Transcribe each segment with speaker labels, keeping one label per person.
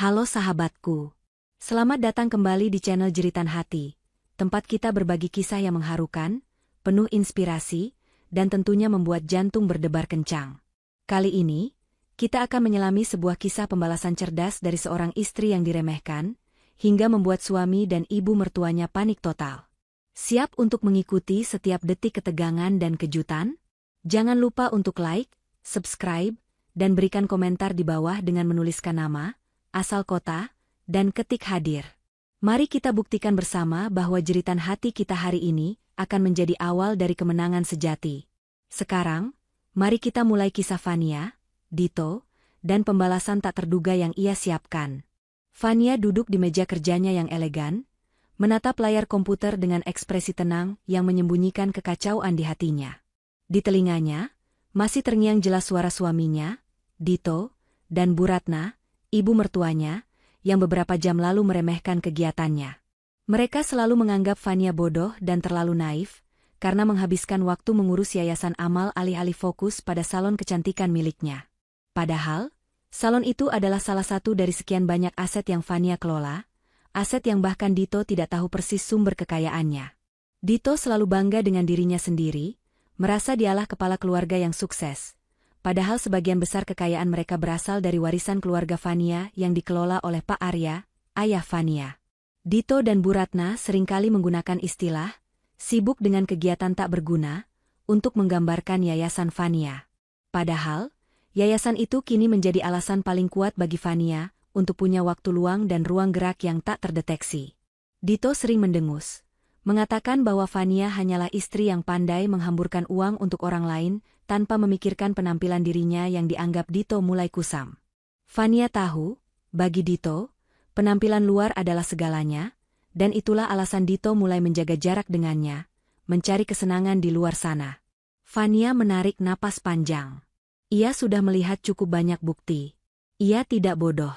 Speaker 1: Halo sahabatku. Selamat datang kembali di channel Jeritan Hati, tempat kita berbagi kisah yang mengharukan, penuh inspirasi, dan tentunya membuat jantung berdebar kencang. Kali ini, kita akan menyelami sebuah kisah pembalasan cerdas dari seorang istri yang diremehkan, hingga membuat suami dan ibu mertuanya panik total. Siap untuk mengikuti setiap detik ketegangan dan kejutan? Jangan lupa untuk like, subscribe, dan berikan komentar di bawah dengan menuliskan nama, asal kota, dan ketik hadir. Mari kita buktikan bersama bahwa jeritan hati kita hari ini akan menjadi awal dari kemenangan sejati. Sekarang, mari kita mulai kisah Fania, Dito, dan pembalasan tak terduga yang ia siapkan. Fania duduk di meja kerjanya yang elegan, menatap layar komputer dengan ekspresi tenang yang menyembunyikan kekacauan di hatinya. Di telinganya, masih terngiang jelas suara suaminya, Dito, dan Bu Ratna, ibu mertuanya, yang beberapa jam lalu meremehkan kegiatannya. Mereka selalu menganggap Fania bodoh dan terlalu naif, karena menghabiskan waktu mengurus yayasan amal alih-alih fokus pada salon kecantikan miliknya. Padahal, salon itu adalah salah satu dari sekian banyak aset yang Fania kelola, aset yang bahkan Dito tidak tahu persis sumber kekayaannya. Dito selalu bangga dengan dirinya sendiri, merasa dialah kepala keluarga yang sukses. Padahal sebagian besar kekayaan mereka berasal dari warisan keluarga Fania yang dikelola oleh Pak Arya, ayah Fania. Dito dan Bu Ratna seringkali menggunakan istilah, sibuk dengan kegiatan tak berguna, untuk menggambarkan yayasan Fania. Padahal, yayasan itu kini menjadi alasan paling kuat bagi Fania untuk punya waktu luang dan ruang gerak yang tak terdeteksi. Dito sering mendengus, mengatakan bahwa Fania hanyalah istri yang pandai menghamburkan uang untuk orang lain, tanpa memikirkan penampilan dirinya yang dianggap Dito mulai kusam. Fania tahu, bagi Dito, penampilan luar adalah segalanya, dan itulah alasan Dito mulai menjaga jarak dengannya, mencari kesenangan di luar sana. Fania menarik napas panjang. Ia sudah melihat cukup banyak bukti. Ia tidak bodoh.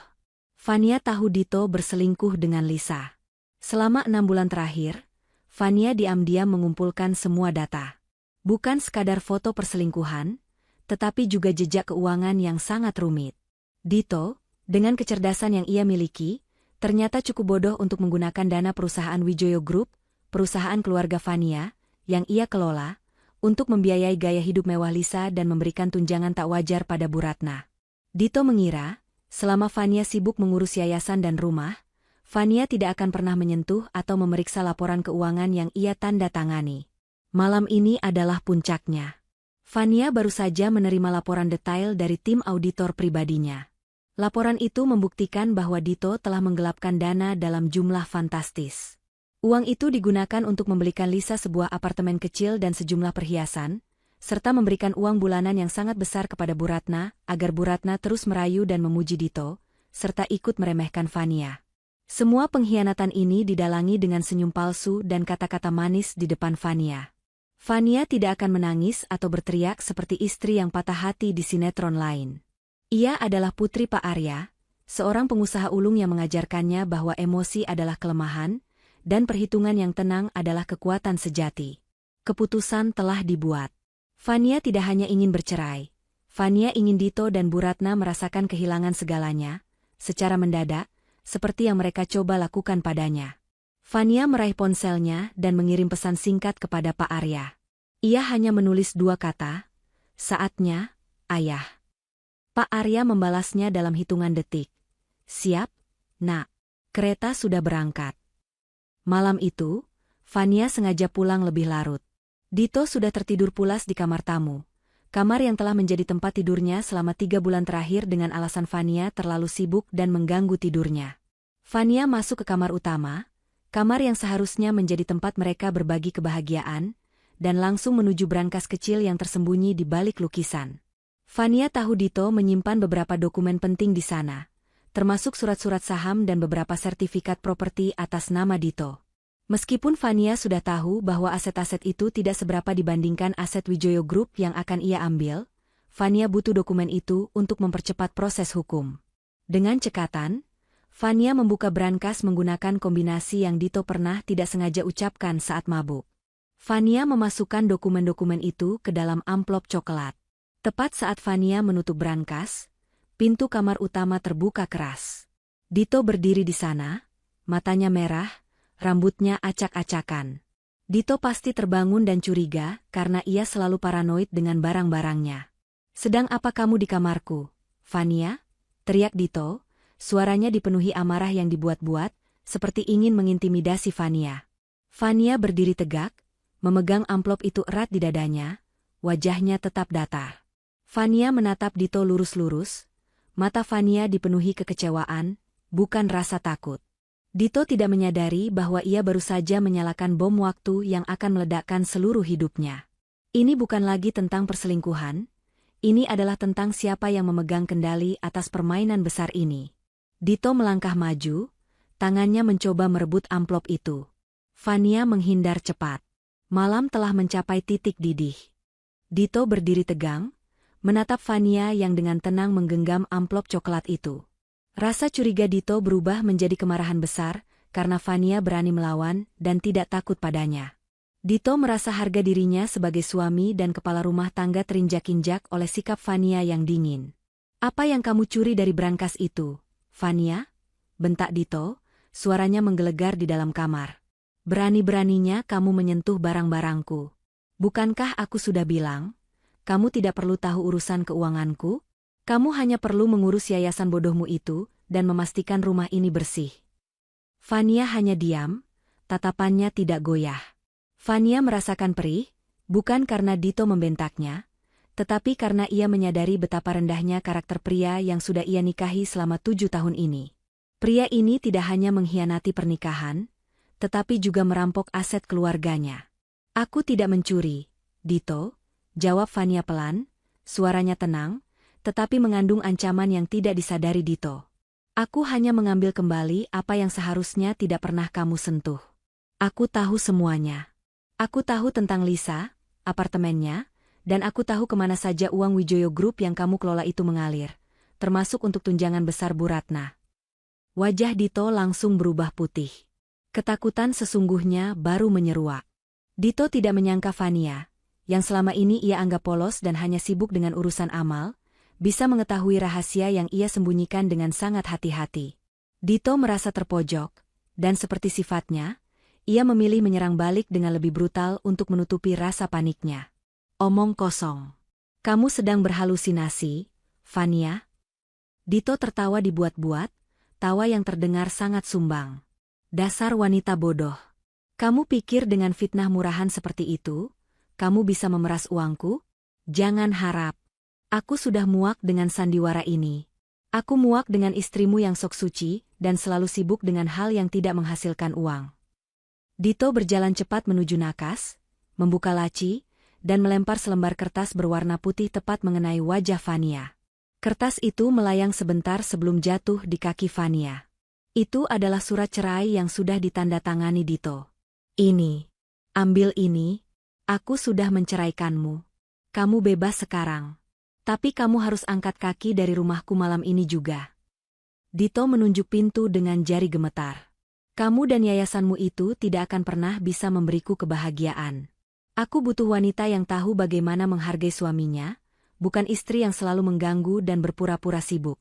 Speaker 1: Fania tahu Dito berselingkuh dengan Lisa. Selama 6 bulan terakhir, Fania diam-diam mengumpulkan semua data. Bukan sekadar foto perselingkuhan, tetapi juga jejak keuangan yang sangat rumit. Dito, dengan kecerdasan yang ia miliki, ternyata cukup bodoh untuk menggunakan dana perusahaan Wijoyo Group, perusahaan keluarga Fania, yang ia kelola, untuk membiayai gaya hidup mewah Lisa dan memberikan tunjangan tak wajar pada Bu Ratna. Dito mengira, selama Fania sibuk mengurus yayasan dan rumah, Fania tidak akan pernah menyentuh atau memeriksa laporan keuangan yang ia tanda tangani. Malam ini adalah puncaknya. Fania baru saja menerima laporan detail dari tim auditor pribadinya. Laporan itu membuktikan bahwa Dito telah menggelapkan dana dalam jumlah fantastis. Uang itu digunakan untuk membelikan Lisa sebuah apartemen kecil dan sejumlah perhiasan, serta memberikan uang bulanan yang sangat besar kepada Bu Ratna, agar Bu Ratna terus merayu dan memuji Dito, serta ikut meremehkan Fania. Semua pengkhianatan ini didalangi dengan senyum palsu dan kata-kata manis di depan Fania. Fania tidak akan menangis atau berteriak seperti istri yang patah hati di sinetron lain. Ia adalah putri Pak Arya, seorang pengusaha ulung yang mengajarkannya bahwa emosi adalah kelemahan, dan perhitungan yang tenang adalah kekuatan sejati. Keputusan telah dibuat. Fania tidak hanya ingin bercerai. Fania ingin Dito dan Bu Ratna merasakan kehilangan segalanya, secara mendadak, seperti yang mereka coba lakukan padanya. Fania meraih ponselnya dan mengirim pesan singkat kepada Pak Arya. Ia hanya menulis 2 kata, saatnya, ayah. Pak Arya membalasnya dalam hitungan detik. Siap, nak. Kereta sudah berangkat. Malam itu, Fania sengaja pulang lebih larut. Dito sudah tertidur pulas di kamar tamu. Kamar yang telah menjadi tempat tidurnya selama 3 bulan terakhir dengan alasan Fania terlalu sibuk dan mengganggu tidurnya. Fania masuk ke kamar utama, kamar yang seharusnya menjadi tempat mereka berbagi kebahagiaan, dan langsung menuju brankas kecil yang tersembunyi di balik lukisan. Fania tahu Dito menyimpan beberapa dokumen penting di sana, termasuk surat-surat saham dan beberapa sertifikat properti atas nama Dito. Meskipun Fania sudah tahu bahwa aset-aset itu tidak seberapa dibandingkan aset Wijoyo Group yang akan ia ambil, Fania butuh dokumen itu untuk mempercepat proses hukum. Dengan cekatan, Fania membuka brankas menggunakan kombinasi yang Dito pernah tidak sengaja ucapkan saat mabuk. Fania memasukkan dokumen-dokumen itu ke dalam amplop coklat. Tepat saat Fania menutup brankas, pintu kamar utama terbuka keras. Dito berdiri di sana, matanya merah, rambutnya acak-acakan. Dito pasti terbangun dan curiga karena ia selalu paranoid dengan barang-barangnya. "Sedang apa kamu di kamarku, Fania?" teriak Dito, suaranya dipenuhi amarah yang dibuat-buat, seperti ingin mengintimidasi Fania. Fania berdiri tegak, memegang amplop itu erat di dadanya, wajahnya tetap datar. Fania menatap Dito lurus-lurus, mata Fania dipenuhi kekecewaan, bukan rasa takut. Dito tidak menyadari bahwa ia baru saja menyalakan bom waktu yang akan meledakkan seluruh hidupnya. Ini bukan lagi tentang perselingkuhan, ini adalah tentang siapa yang memegang kendali atas permainan besar ini. Dito melangkah maju, tangannya mencoba merebut amplop itu. Fania menghindar cepat. Malam telah mencapai titik didih. Dito berdiri tegang, menatap Fania yang dengan tenang menggenggam amplop coklat itu. Rasa curiga Dito berubah menjadi kemarahan besar, karena Fania berani melawan dan tidak takut padanya. Dito merasa harga dirinya sebagai suami dan kepala rumah tangga terinjak-injak oleh sikap Fania yang dingin. "Apa yang kamu curi dari brankas itu, Fania?" bentak Dito, suaranya menggelegar di dalam kamar. "Berani-beraninya kamu menyentuh barang-barangku. Bukankah aku sudah bilang, kamu tidak perlu tahu urusan keuanganku? Kamu hanya perlu mengurus yayasan bodohmu itu dan memastikan rumah ini bersih." Fania hanya diam, tatapannya tidak goyah. Fania merasakan perih, bukan karena Dito membentaknya, tetapi karena ia menyadari betapa rendahnya karakter pria yang sudah ia nikahi selama 7 tahun ini. Pria ini tidak hanya mengkhianati pernikahan, tetapi juga merampok aset keluarganya. "Aku tidak mencuri, Dito," jawab Fania pelan, suaranya tenang, tetapi mengandung ancaman yang tidak disadari Dito. "Aku hanya mengambil kembali apa yang seharusnya tidak pernah kamu sentuh. Aku tahu semuanya. Aku tahu tentang Lisa, apartemennya, dan aku tahu kemana saja uang Wijoyo Group yang kamu kelola itu mengalir, termasuk untuk tunjangan besar Bu Ratna." Wajah Dito langsung berubah putih. Ketakutan sesungguhnya baru menyeruak. Dito tidak menyangka Fania, yang selama ini ia anggap polos dan hanya sibuk dengan urusan amal, bisa mengetahui rahasia yang ia sembunyikan dengan sangat hati-hati. Dito merasa terpojok, dan seperti sifatnya, ia memilih menyerang balik dengan lebih brutal untuk menutupi rasa paniknya. "Omong kosong. Kamu sedang berhalusinasi, Fania?" Dito tertawa dibuat-buat, tawa yang terdengar sangat sumbang. "Dasar wanita bodoh. Kamu pikir dengan fitnah murahan seperti itu, kamu bisa memeras uangku? Jangan harap. Aku sudah muak dengan sandiwara ini. Aku muak dengan istrimu yang sok suci dan selalu sibuk dengan hal yang tidak menghasilkan uang." Dito berjalan cepat menuju nakas, membuka laci, dan melempar selembar kertas berwarna putih tepat mengenai wajah Fania. Kertas itu melayang sebentar sebelum jatuh di kaki Fania. Itu adalah surat cerai yang sudah ditandatangani Dito. "Ini. Ambil ini. Aku sudah menceraikanmu. Kamu bebas sekarang. Tapi kamu harus angkat kaki dari rumahku malam ini juga." Dito menunjuk pintu dengan jari gemetar. "Kamu dan yayasanmu itu tidak akan pernah bisa memberiku kebahagiaan. Aku butuh wanita yang tahu bagaimana menghargai suaminya, bukan istri yang selalu mengganggu dan berpura-pura sibuk."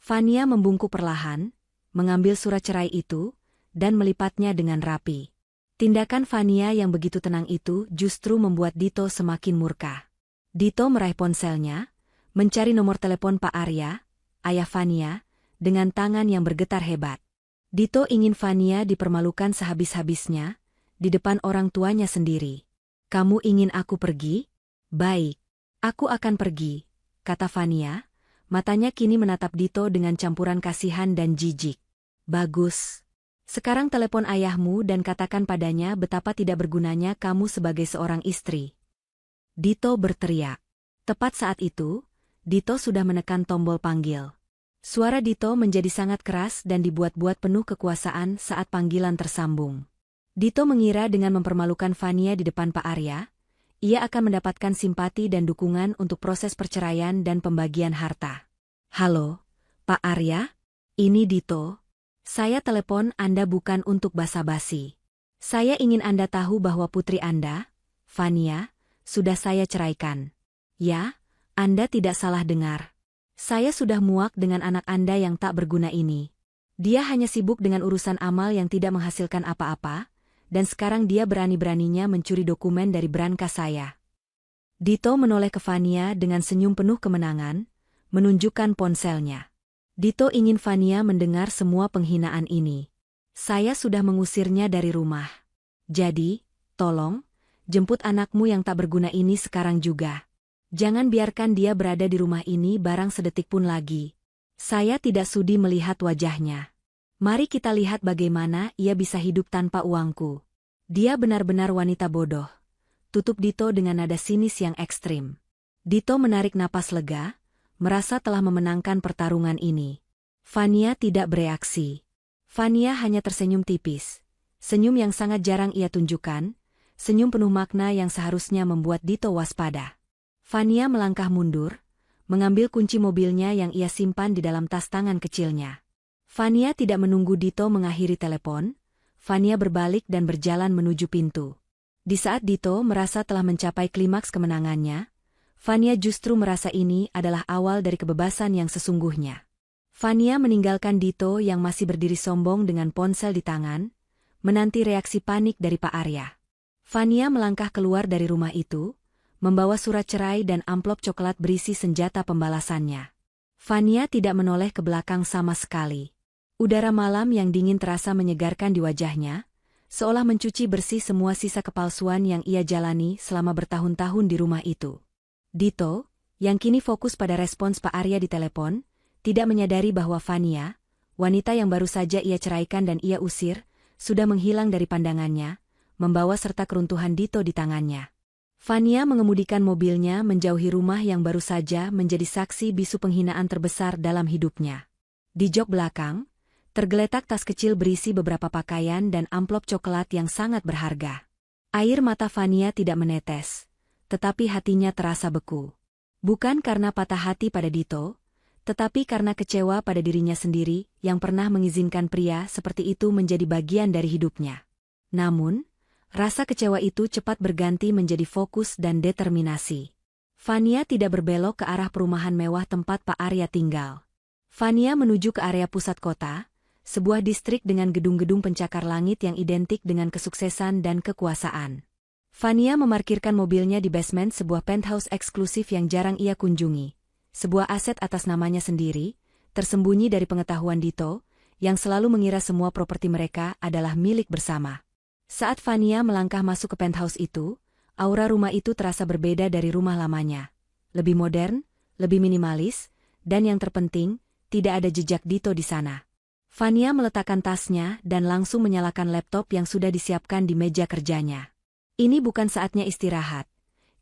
Speaker 1: Fania membungkuk perlahan, mengambil surat cerai itu, dan melipatnya dengan rapi. Tindakan Fania yang begitu tenang itu justru membuat Dito semakin murka. Dito meraih ponselnya, mencari nomor telepon Pak Arya, ayah Fania, dengan tangan yang bergetar hebat. Dito ingin Fania dipermalukan sehabis-habisnya, di depan orang tuanya sendiri. "Kamu ingin aku pergi? Baik, aku akan pergi," kata Fania, matanya kini menatap Dito dengan campuran kasihan dan jijik. "Bagus. Sekarang telepon ayahmu dan katakan padanya betapa tidak bergunanya kamu sebagai seorang istri." Dito berteriak. Tepat saat itu, Dito sudah menekan tombol panggil. Suara Dito menjadi sangat keras dan dibuat-buat penuh kekuasaan saat panggilan tersambung. Dito mengira dengan mempermalukan Fania di depan Pak Arya, ia akan mendapatkan simpati dan dukungan untuk proses perceraian dan pembagian harta. "Halo, Pak Arya? Ini Dito. Saya telepon Anda bukan untuk basa-basi. Saya ingin Anda tahu bahwa putri Anda, Fania, sudah saya ceraikan." "Ya, Anda tidak salah dengar. Saya sudah muak dengan anak Anda yang tak berguna ini." Dia hanya sibuk dengan urusan amal yang tidak menghasilkan apa-apa, dan sekarang dia berani-beraninya mencuri dokumen dari brankas saya. Dito menoleh ke Fania dengan senyum penuh kemenangan, menunjukkan ponselnya. Dito ingin Fania mendengar semua penghinaan ini. Saya sudah mengusirnya dari rumah. Jadi, tolong, jemput anakmu yang tak berguna ini sekarang juga. Jangan biarkan dia berada di rumah ini barang sedetik pun lagi. Saya tidak sudi melihat wajahnya. Mari kita lihat bagaimana ia bisa hidup tanpa uangku. Dia benar-benar wanita bodoh. Tutup Dito dengan nada sinis yang ekstrim. Dito menarik napas lega, merasa telah memenangkan pertarungan ini. Fania tidak bereaksi. Fania hanya tersenyum tipis. Senyum yang sangat jarang ia tunjukkan, senyum penuh makna yang seharusnya membuat Dito waspada. Fania melangkah mundur, mengambil kunci mobilnya yang ia simpan di dalam tas tangan kecilnya. Fania tidak menunggu Dito mengakhiri telepon, Fania berbalik dan berjalan menuju pintu. Di saat Dito merasa telah mencapai klimaks kemenangannya, Fania justru merasa ini adalah awal dari kebebasan yang sesungguhnya. Fania meninggalkan Dito yang masih berdiri sombong dengan ponsel di tangan, menanti reaksi panik dari Pak Arya. Fania melangkah keluar dari rumah itu, membawa surat cerai dan amplop coklat berisi senjata pembalasannya. Fania tidak menoleh ke belakang sama sekali. Udara malam yang dingin terasa menyegarkan di wajahnya, seolah mencuci bersih semua sisa kepalsuan yang ia jalani selama bertahun-tahun di rumah itu. Dito, yang kini fokus pada respons Pak Arya di telepon, tidak menyadari bahwa Fania, wanita yang baru saja ia ceraikan dan ia usir, sudah menghilang dari pandangannya, membawa serta keruntuhan Dito di tangannya. Fania mengemudikan mobilnya menjauhi rumah yang baru saja menjadi saksi bisu penghinaan terbesar dalam hidupnya. Di jok belakang, tergeletak tas kecil berisi beberapa pakaian dan amplop coklat yang sangat berharga. Air mata Fania tidak menetes, tetapi hatinya terasa beku. Bukan karena patah hati pada Dito, tetapi karena kecewa pada dirinya sendiri yang pernah mengizinkan pria seperti itu menjadi bagian dari hidupnya. Namun, rasa kecewa itu cepat berganti menjadi fokus dan determinasi. Fania tidak berbelok ke arah perumahan mewah tempat Pak Arya tinggal. Fania menuju ke area pusat kota, sebuah distrik dengan gedung-gedung pencakar langit yang identik dengan kesuksesan dan kekuasaan. Fania memarkirkan mobilnya di basement sebuah penthouse eksklusif yang jarang ia kunjungi, sebuah aset atas namanya sendiri, tersembunyi dari pengetahuan Dito, yang selalu mengira semua properti mereka adalah milik bersama. Saat Fania melangkah masuk ke penthouse itu, aura rumah itu terasa berbeda dari rumah lamanya. Lebih modern, lebih minimalis, dan yang terpenting, tidak ada jejak Dito di sana. Fania meletakkan tasnya dan langsung menyalakan laptop yang sudah disiapkan di meja kerjanya. Ini bukan saatnya istirahat.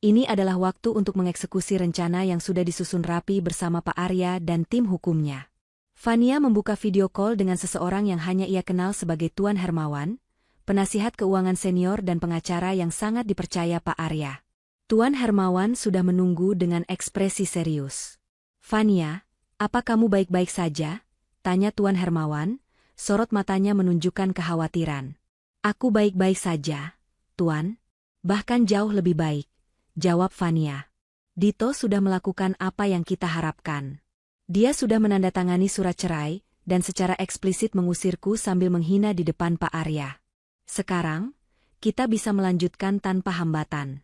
Speaker 1: Ini adalah waktu untuk mengeksekusi rencana yang sudah disusun rapi bersama Pak Arya dan tim hukumnya. Fania membuka video call dengan seseorang yang hanya ia kenal sebagai Tuan Hermawan, penasihat keuangan senior dan pengacara yang sangat dipercaya Pak Arya. Tuan Hermawan sudah menunggu dengan ekspresi serius. "Fania, apa kamu baik-baik saja?" tanya Tuan Hermawan, sorot matanya menunjukkan kekhawatiran. "Aku baik-baik saja, Tuan. Bahkan jauh lebih baik," jawab Fania. "Dito sudah melakukan apa yang kita harapkan. Dia sudah menandatangani surat cerai dan secara eksplisit mengusirku sambil menghina di depan Pak Arya. Sekarang, kita bisa melanjutkan tanpa hambatan."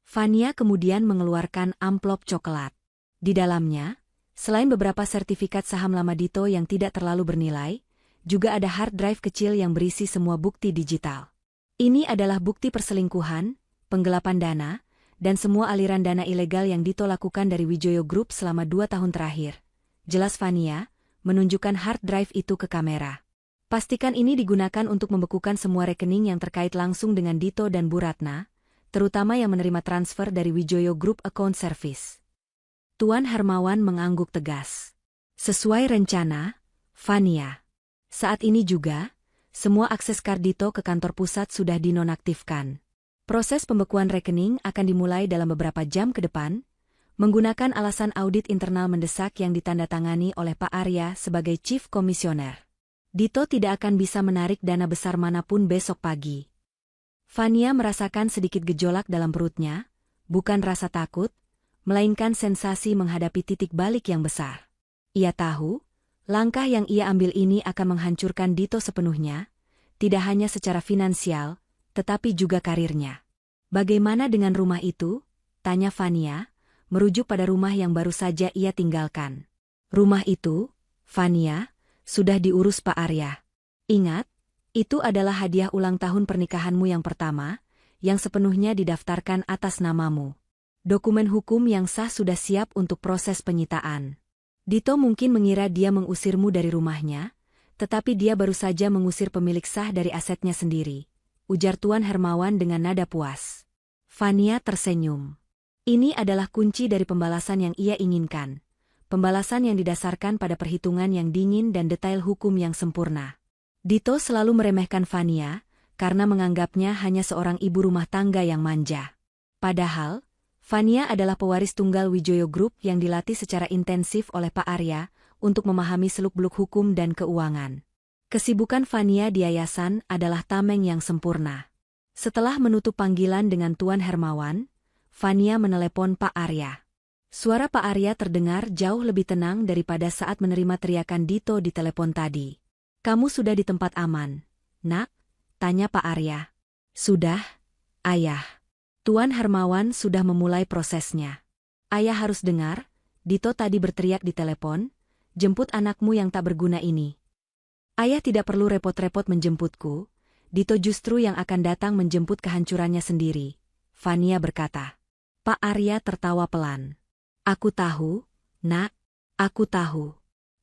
Speaker 1: Fania kemudian mengeluarkan amplop coklat. Di dalamnya, selain beberapa sertifikat saham lama Dito yang tidak terlalu bernilai, juga ada hard drive kecil yang berisi semua bukti digital. Ini adalah bukti perselingkuhan, penggelapan dana, dan semua aliran dana ilegal yang Dito lakukan dari Wijoyo Group selama 2 tahun terakhir. Jelas Fania, menunjukkan hard drive itu ke kamera. Pastikan ini digunakan untuk membekukan semua rekening yang terkait langsung dengan Dito dan Bu Ratna, terutama yang menerima transfer dari Wijoyo Group Account Service. Tuan Hermawan mengangguk tegas. Sesuai rencana, Fania. Saat ini juga, semua akses Dito ke kantor pusat sudah dinonaktifkan. Proses pembekuan rekening akan dimulai dalam beberapa jam ke depan, menggunakan alasan audit internal mendesak yang ditandatangani oleh Pak Arya sebagai Chief Commissioner. Dito tidak akan bisa menarik dana besar manapun besok pagi. Fania merasakan sedikit gejolak dalam perutnya, bukan rasa takut, melainkan sensasi menghadapi titik balik yang besar. Ia tahu, Langkah yang ia ambil ini akan menghancurkan Dito sepenuhnya, tidak hanya secara finansial, tetapi juga karirnya. Bagaimana dengan rumah itu? Tanya Fania, merujuk pada rumah yang baru saja ia tinggalkan. Rumah itu, Fania, sudah diurus Pak Arya. Ingat, itu adalah hadiah ulang tahun pernikahanmu yang pertama, yang sepenuhnya didaftarkan atas namamu. Dokumen hukum yang sah sudah siap untuk proses penyitaan. Dito mungkin mengira dia mengusirmu dari rumahnya, tetapi dia baru saja mengusir pemilik sah dari asetnya sendiri, ujar Tuan Hermawan dengan nada puas. Fania tersenyum. Ini adalah kunci dari pembalasan yang ia inginkan. Pembalasan yang didasarkan pada perhitungan yang dingin dan detail hukum yang sempurna. Dito selalu meremehkan Fania, karena menganggapnya hanya seorang ibu rumah tangga yang manja. Padahal, Fania adalah pewaris tunggal Wijoyo Group yang dilatih secara intensif oleh Pak Arya untuk memahami seluk-beluk hukum dan keuangan. Kesibukan Fania di yayasan adalah tameng yang sempurna. Setelah menutup panggilan dengan Tuan Hermawan, Fania menelepon Pak Arya. Suara Pak Arya terdengar jauh lebih tenang daripada saat menerima teriakan Dito di telepon tadi. "Kamu sudah di tempat aman, Nak?" tanya Pak Arya. "Sudah, Ayah." Tuan Hermawan sudah memulai prosesnya. "Ayah harus dengar, Dito tadi berteriak di telepon, 'Jemput anakmu yang tak berguna ini.' Ayah tidak perlu repot-repot menjemputku, Dito justru yang akan datang menjemput kehancurannya sendiri," Fania berkata. Pak Arya tertawa pelan. "Aku tahu, Nak, aku tahu.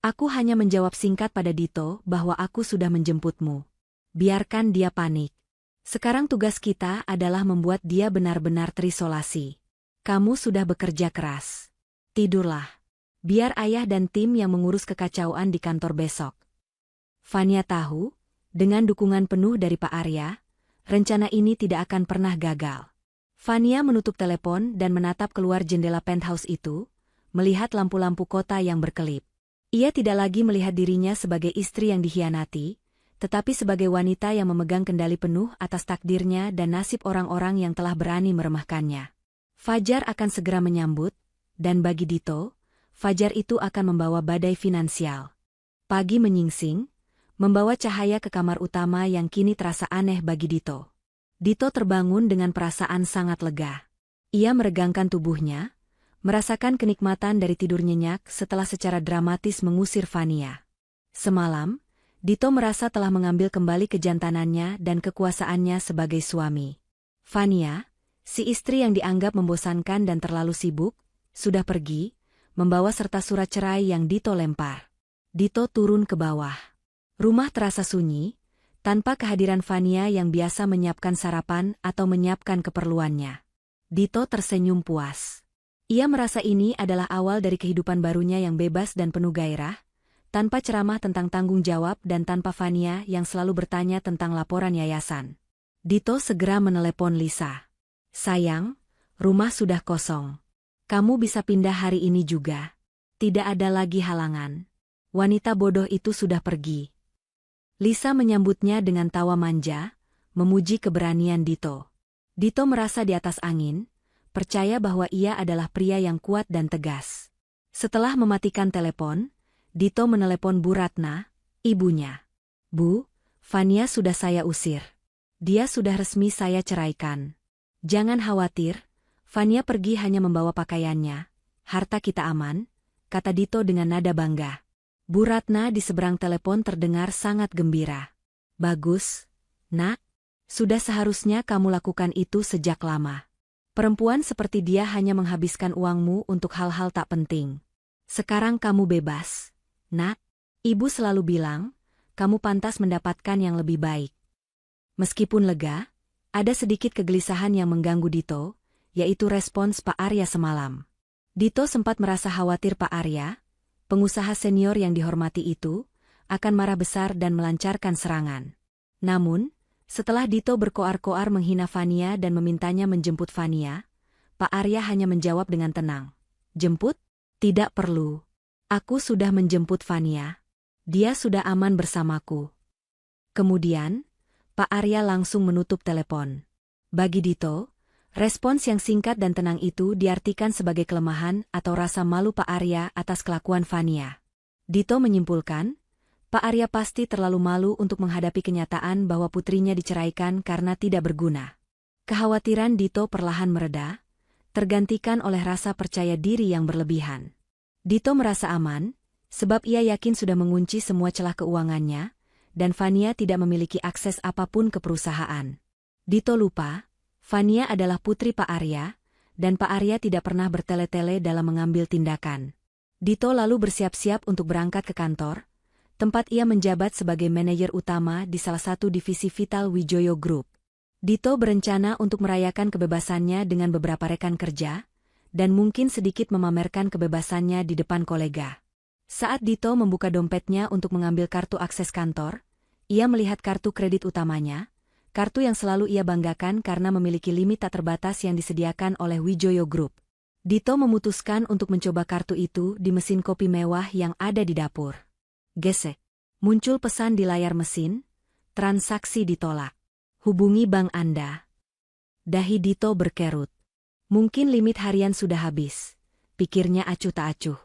Speaker 1: Aku hanya menjawab singkat pada Dito bahwa aku sudah menjemputmu. Biarkan dia panik. Sekarang tugas kita adalah membuat dia benar-benar terisolasi. Kamu sudah bekerja keras. Tidurlah. Biar ayah dan tim yang mengurus kekacauan di kantor besok." Fania tahu, dengan dukungan penuh dari Pak Arya, rencana ini tidak akan pernah gagal. Fania menutup telepon dan menatap keluar jendela penthouse itu, melihat lampu-lampu kota yang berkelip. Ia tidak lagi melihat dirinya sebagai istri yang dikhianati, tetapi sebagai wanita yang memegang kendali penuh atas takdirnya dan nasib orang-orang yang telah berani meremehkannya. Fajar akan segera menyambut, dan bagi Dito, fajar itu akan membawa badai finansial. Pagi menyingsing, membawa cahaya ke kamar utama yang kini terasa aneh bagi Dito. Dito terbangun dengan perasaan sangat lega. Ia meregangkan tubuhnya, merasakan kenikmatan dari tidur nyenyak setelah secara dramatis mengusir Fania. Semalam, Dito merasa telah mengambil kembali kejantanannya dan kekuasaannya sebagai suami. Fania, si istri yang dianggap membosankan dan terlalu sibuk, sudah pergi, membawa serta surat cerai yang Dito lempar. Dito turun ke bawah. Rumah terasa sunyi, tanpa kehadiran Fania yang biasa menyiapkan sarapan atau menyiapkan keperluannya. Dito tersenyum puas. Ia merasa ini adalah awal dari kehidupan barunya yang bebas dan penuh gairah, tanpa ceramah tentang tanggung jawab dan tanpa Fania yang selalu bertanya tentang laporan yayasan. Dito segera menelepon Lisa. "Sayang, rumah sudah kosong. Kamu bisa pindah hari ini juga. Tidak ada lagi halangan. Wanita bodoh itu sudah pergi." Lisa menyambutnya dengan tawa manja, memuji keberanian Dito. Dito merasa di atas angin, percaya bahwa ia adalah pria yang kuat dan tegas. Setelah mematikan telepon, Dito menelepon Bu Ratna, ibunya. "Bu, Fania sudah saya usir. Dia sudah resmi saya ceraikan. Jangan khawatir, Fania pergi hanya membawa pakaiannya. Harta kita aman," kata Dito dengan nada bangga. Bu Ratna di seberang telepon terdengar sangat gembira. "Bagus, Nak. Sudah seharusnya kamu lakukan itu sejak lama. Perempuan seperti dia hanya menghabiskan uangmu untuk hal-hal tak penting. Sekarang kamu bebas. Nak, ibu selalu bilang, kamu pantas mendapatkan yang lebih baik." Meskipun lega, ada sedikit kegelisahan yang mengganggu Dito, yaitu respons Pak Arya semalam. Dito sempat merasa khawatir Pak Arya, pengusaha senior yang dihormati itu, akan marah besar dan melancarkan serangan. Namun, setelah Dito berkoar-koar menghina Fania dan memintanya menjemput Fania, Pak Arya hanya menjawab dengan tenang. "Jemput? Tidak perlu. Aku sudah menjemput Fania. Dia sudah aman bersamaku." Kemudian, Pak Arya langsung menutup telepon. Bagi Dito, respons yang singkat dan tenang itu diartikan sebagai kelemahan atau rasa malu Pak Arya atas kelakuan Fania. Dito menyimpulkan, Pak Arya pasti terlalu malu untuk menghadapi kenyataan bahwa putrinya diceraikan karena tidak berguna. Kekhawatiran Dito perlahan mereda, tergantikan oleh rasa percaya diri yang berlebihan. Dito merasa aman, sebab ia yakin sudah mengunci semua celah keuangannya, dan Fania tidak memiliki akses apapun ke perusahaan. Dito lupa, Fania adalah putri Pak Arya, dan Pak Arya tidak pernah bertele-tele dalam mengambil tindakan. Dito lalu bersiap-siap untuk berangkat ke kantor, tempat ia menjabat sebagai manajer utama di salah satu divisi vital Wijoyo Group. Dito berencana untuk merayakan kebebasannya dengan beberapa rekan kerja, dan mungkin sedikit memamerkan kebebasannya di depan kolega. Saat Dito membuka dompetnya untuk mengambil kartu akses kantor, ia melihat kartu kredit utamanya, kartu yang selalu ia banggakan karena memiliki limit tak terbatas yang disediakan oleh Wijoyo Group. Dito memutuskan untuk mencoba kartu itu di mesin kopi mewah yang ada di dapur. Gesek. Muncul pesan di layar mesin, transaksi ditolak. Hubungi bank Anda. Dahi Dito berkerut. Mungkin limit harian sudah habis, pikirnya acuh tak acuh.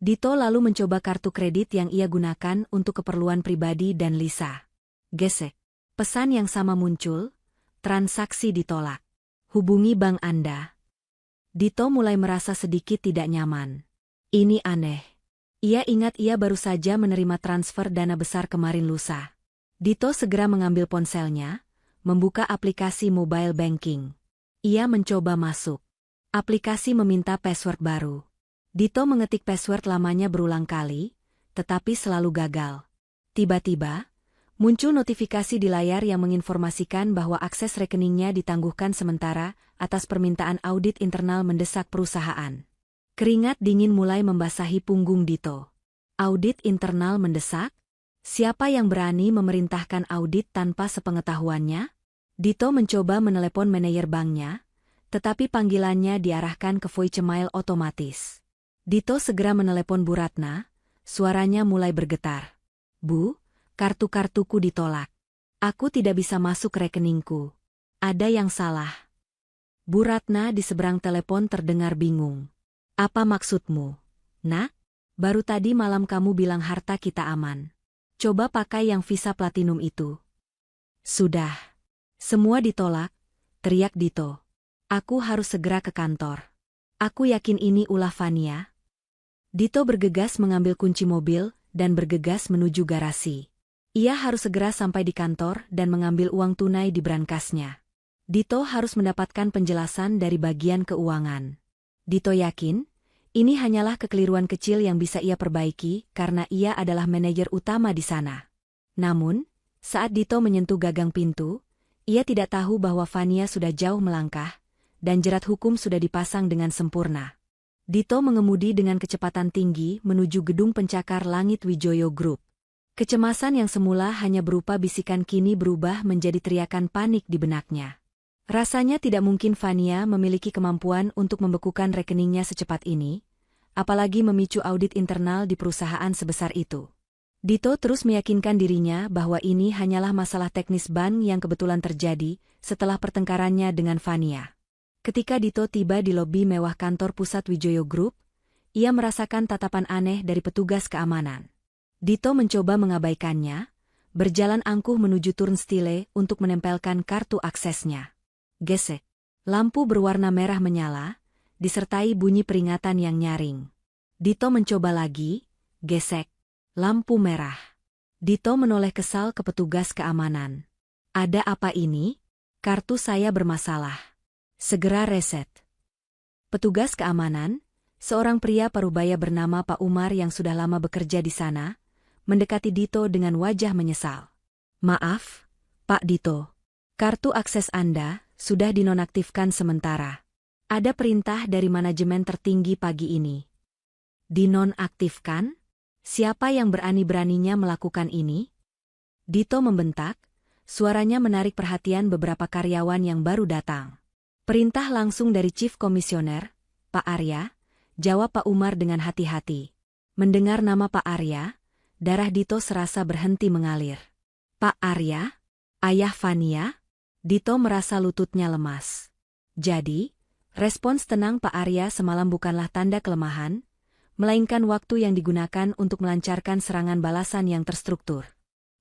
Speaker 1: Dito lalu mencoba kartu kredit yang ia gunakan untuk keperluan pribadi dan Lisa. Gesek. Pesan yang sama muncul, transaksi ditolak. Hubungi bank Anda. Dito mulai merasa sedikit tidak nyaman. Ini aneh. Ia ingat ia baru saja menerima transfer dana besar kemarin lusa. Dito segera mengambil ponselnya, membuka aplikasi mobile banking. Ia mencoba masuk. Aplikasi meminta password baru. Dito mengetik password lamanya berulang kali, tetapi selalu gagal. Tiba-tiba, muncul notifikasi di layar yang menginformasikan bahwa akses rekeningnya ditangguhkan sementara atas permintaan audit internal mendesak perusahaan. Keringat dingin mulai membasahi punggung Dito. Audit internal mendesak? Siapa yang berani memerintahkan audit tanpa sepengetahuannya? Dito mencoba menelepon manajer banknya, tetapi panggilannya diarahkan ke voicemail otomatis. Dito segera menelepon Bu Ratna, suaranya mulai bergetar. Bu, kartu-kartuku ditolak. Aku tidak bisa masuk rekeningku. Ada yang salah. Bu Ratna di seberang telepon terdengar bingung. Apa maksudmu? Nak, baru tadi malam kamu bilang harta kita aman. Coba pakai yang visa platinum itu. Sudah. Semua ditolak, teriak Dito. Aku harus segera ke kantor. Aku yakin ini ulah Fania. Dito bergegas mengambil kunci mobil dan bergegas menuju garasi. Ia harus segera sampai di kantor dan mengambil uang tunai di brankasnya. Dito harus mendapatkan penjelasan dari bagian keuangan. Dito yakin, ini hanyalah kekeliruan kecil yang bisa ia perbaiki karena ia adalah manajer utama di sana. Namun, saat Dito menyentuh gagang pintu, ia tidak tahu bahwa Fania sudah jauh melangkah, dan jerat hukum sudah dipasang dengan sempurna. Dito mengemudi dengan kecepatan tinggi menuju gedung pencakar langit Wijoyo Group. Kecemasan yang semula hanya berupa bisikan kini berubah menjadi teriakan panik di benaknya. Rasanya tidak mungkin Fania memiliki kemampuan untuk membekukan rekeningnya secepat ini, apalagi memicu audit internal di perusahaan sebesar itu. Dito terus meyakinkan dirinya bahwa ini hanyalah masalah teknis bank yang kebetulan terjadi setelah pertengkarannya dengan Fania. Ketika Dito tiba di lobi mewah kantor pusat Wijoyo Group, ia merasakan tatapan aneh dari petugas keamanan. Dito mencoba mengabaikannya, berjalan angkuh menuju turnstile untuk menempelkan kartu aksesnya. Gesek. Lampu berwarna merah menyala, disertai bunyi peringatan yang nyaring. Dito mencoba lagi, gesek. Lampu merah. Dito menoleh kesal ke petugas keamanan. Ada apa ini? Kartu saya bermasalah. Segera reset. Petugas keamanan, seorang pria parubaya bernama Pak Umar yang sudah lama bekerja di sana, mendekati Dito dengan wajah menyesal. Maaf, Pak Dito. Kartu akses Anda sudah dinonaktifkan sementara. Ada perintah dari manajemen tertinggi pagi ini. Dinonaktifkan? Siapa yang berani-beraninya melakukan ini? Dito membentak, suaranya menarik perhatian beberapa karyawan yang baru datang. Perintah langsung dari Chief Komisioner, Pak Arya, jawab Pak Umar dengan hati-hati. Mendengar nama Pak Arya, darah Dito serasa berhenti mengalir. Pak Arya? Ayah Fania? Dito merasa lututnya lemas. Jadi, respons tenang Pak Arya semalam bukanlah tanda kelemahan, melainkan waktu yang digunakan untuk melancarkan serangan balasan yang terstruktur.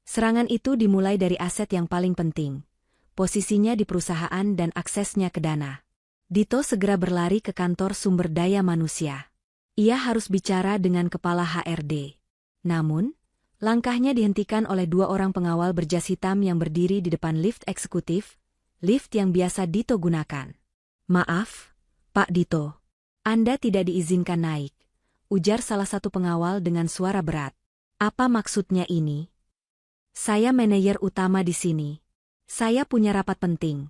Speaker 1: Serangan itu dimulai dari aset yang paling penting, posisinya di perusahaan dan aksesnya ke dana. Dito segera berlari ke kantor sumber daya manusia. Ia harus bicara dengan kepala HRD. Namun, langkahnya dihentikan oleh dua orang pengawal berjas hitam yang berdiri di depan lift eksekutif, lift yang biasa Dito gunakan. "Maaf, Pak Dito. Anda tidak diizinkan naik," ujar salah satu pengawal dengan suara berat. "Apa maksudnya ini?" "Saya manajer utama di sini. Saya punya rapat penting,"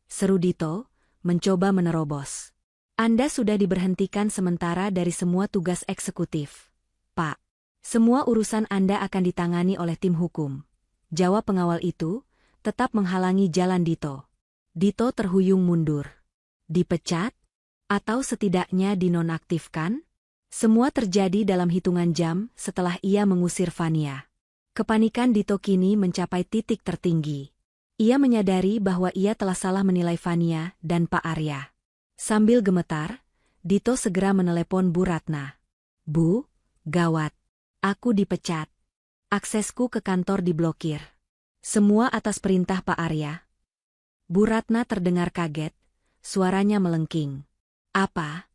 Speaker 1: seru Dito, mencoba menerobos. "Anda sudah diberhentikan sementara dari semua tugas eksekutif, Pak. Semua urusan Anda akan ditangani oleh tim hukum," jawab pengawal itu, tetap menghalangi jalan Dito. Dito terhuyung mundur. Dipecat? Atau setidaknya dinonaktifkan? Semua terjadi dalam hitungan jam setelah ia mengusir Fania. Kepanikan Dito kini mencapai titik tertinggi. Ia menyadari bahwa ia telah salah menilai Fania dan Pak Arya. Sambil gemetar, Dito segera menelepon Bu Ratna. "Bu, gawat. Aku dipecat. Aksesku ke kantor diblokir. Semua atas perintah Pak Arya." Bu Ratna terdengar kaget, suaranya melengking. "Apa?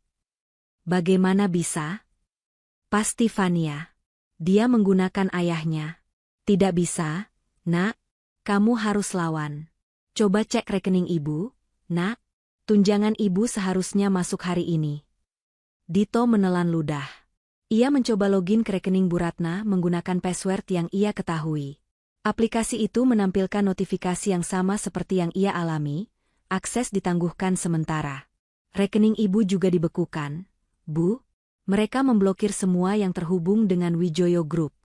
Speaker 1: Bagaimana bisa?" "Pasti Fania. Dia menggunakan ayahnya." "Tidak bisa, Nak. Kamu harus lawan. Coba cek rekening Ibu, Nak. Tunjangan Ibu seharusnya masuk hari ini." Dito menelan ludah. Ia mencoba login ke rekening Bu Ratna menggunakan password yang ia ketahui. Aplikasi itu menampilkan notifikasi yang sama seperti yang ia alami, akses ditangguhkan sementara. "Rekening Ibu juga dibekukan, Bu. Mereka memblokir semua yang terhubung dengan Wijoyo Group.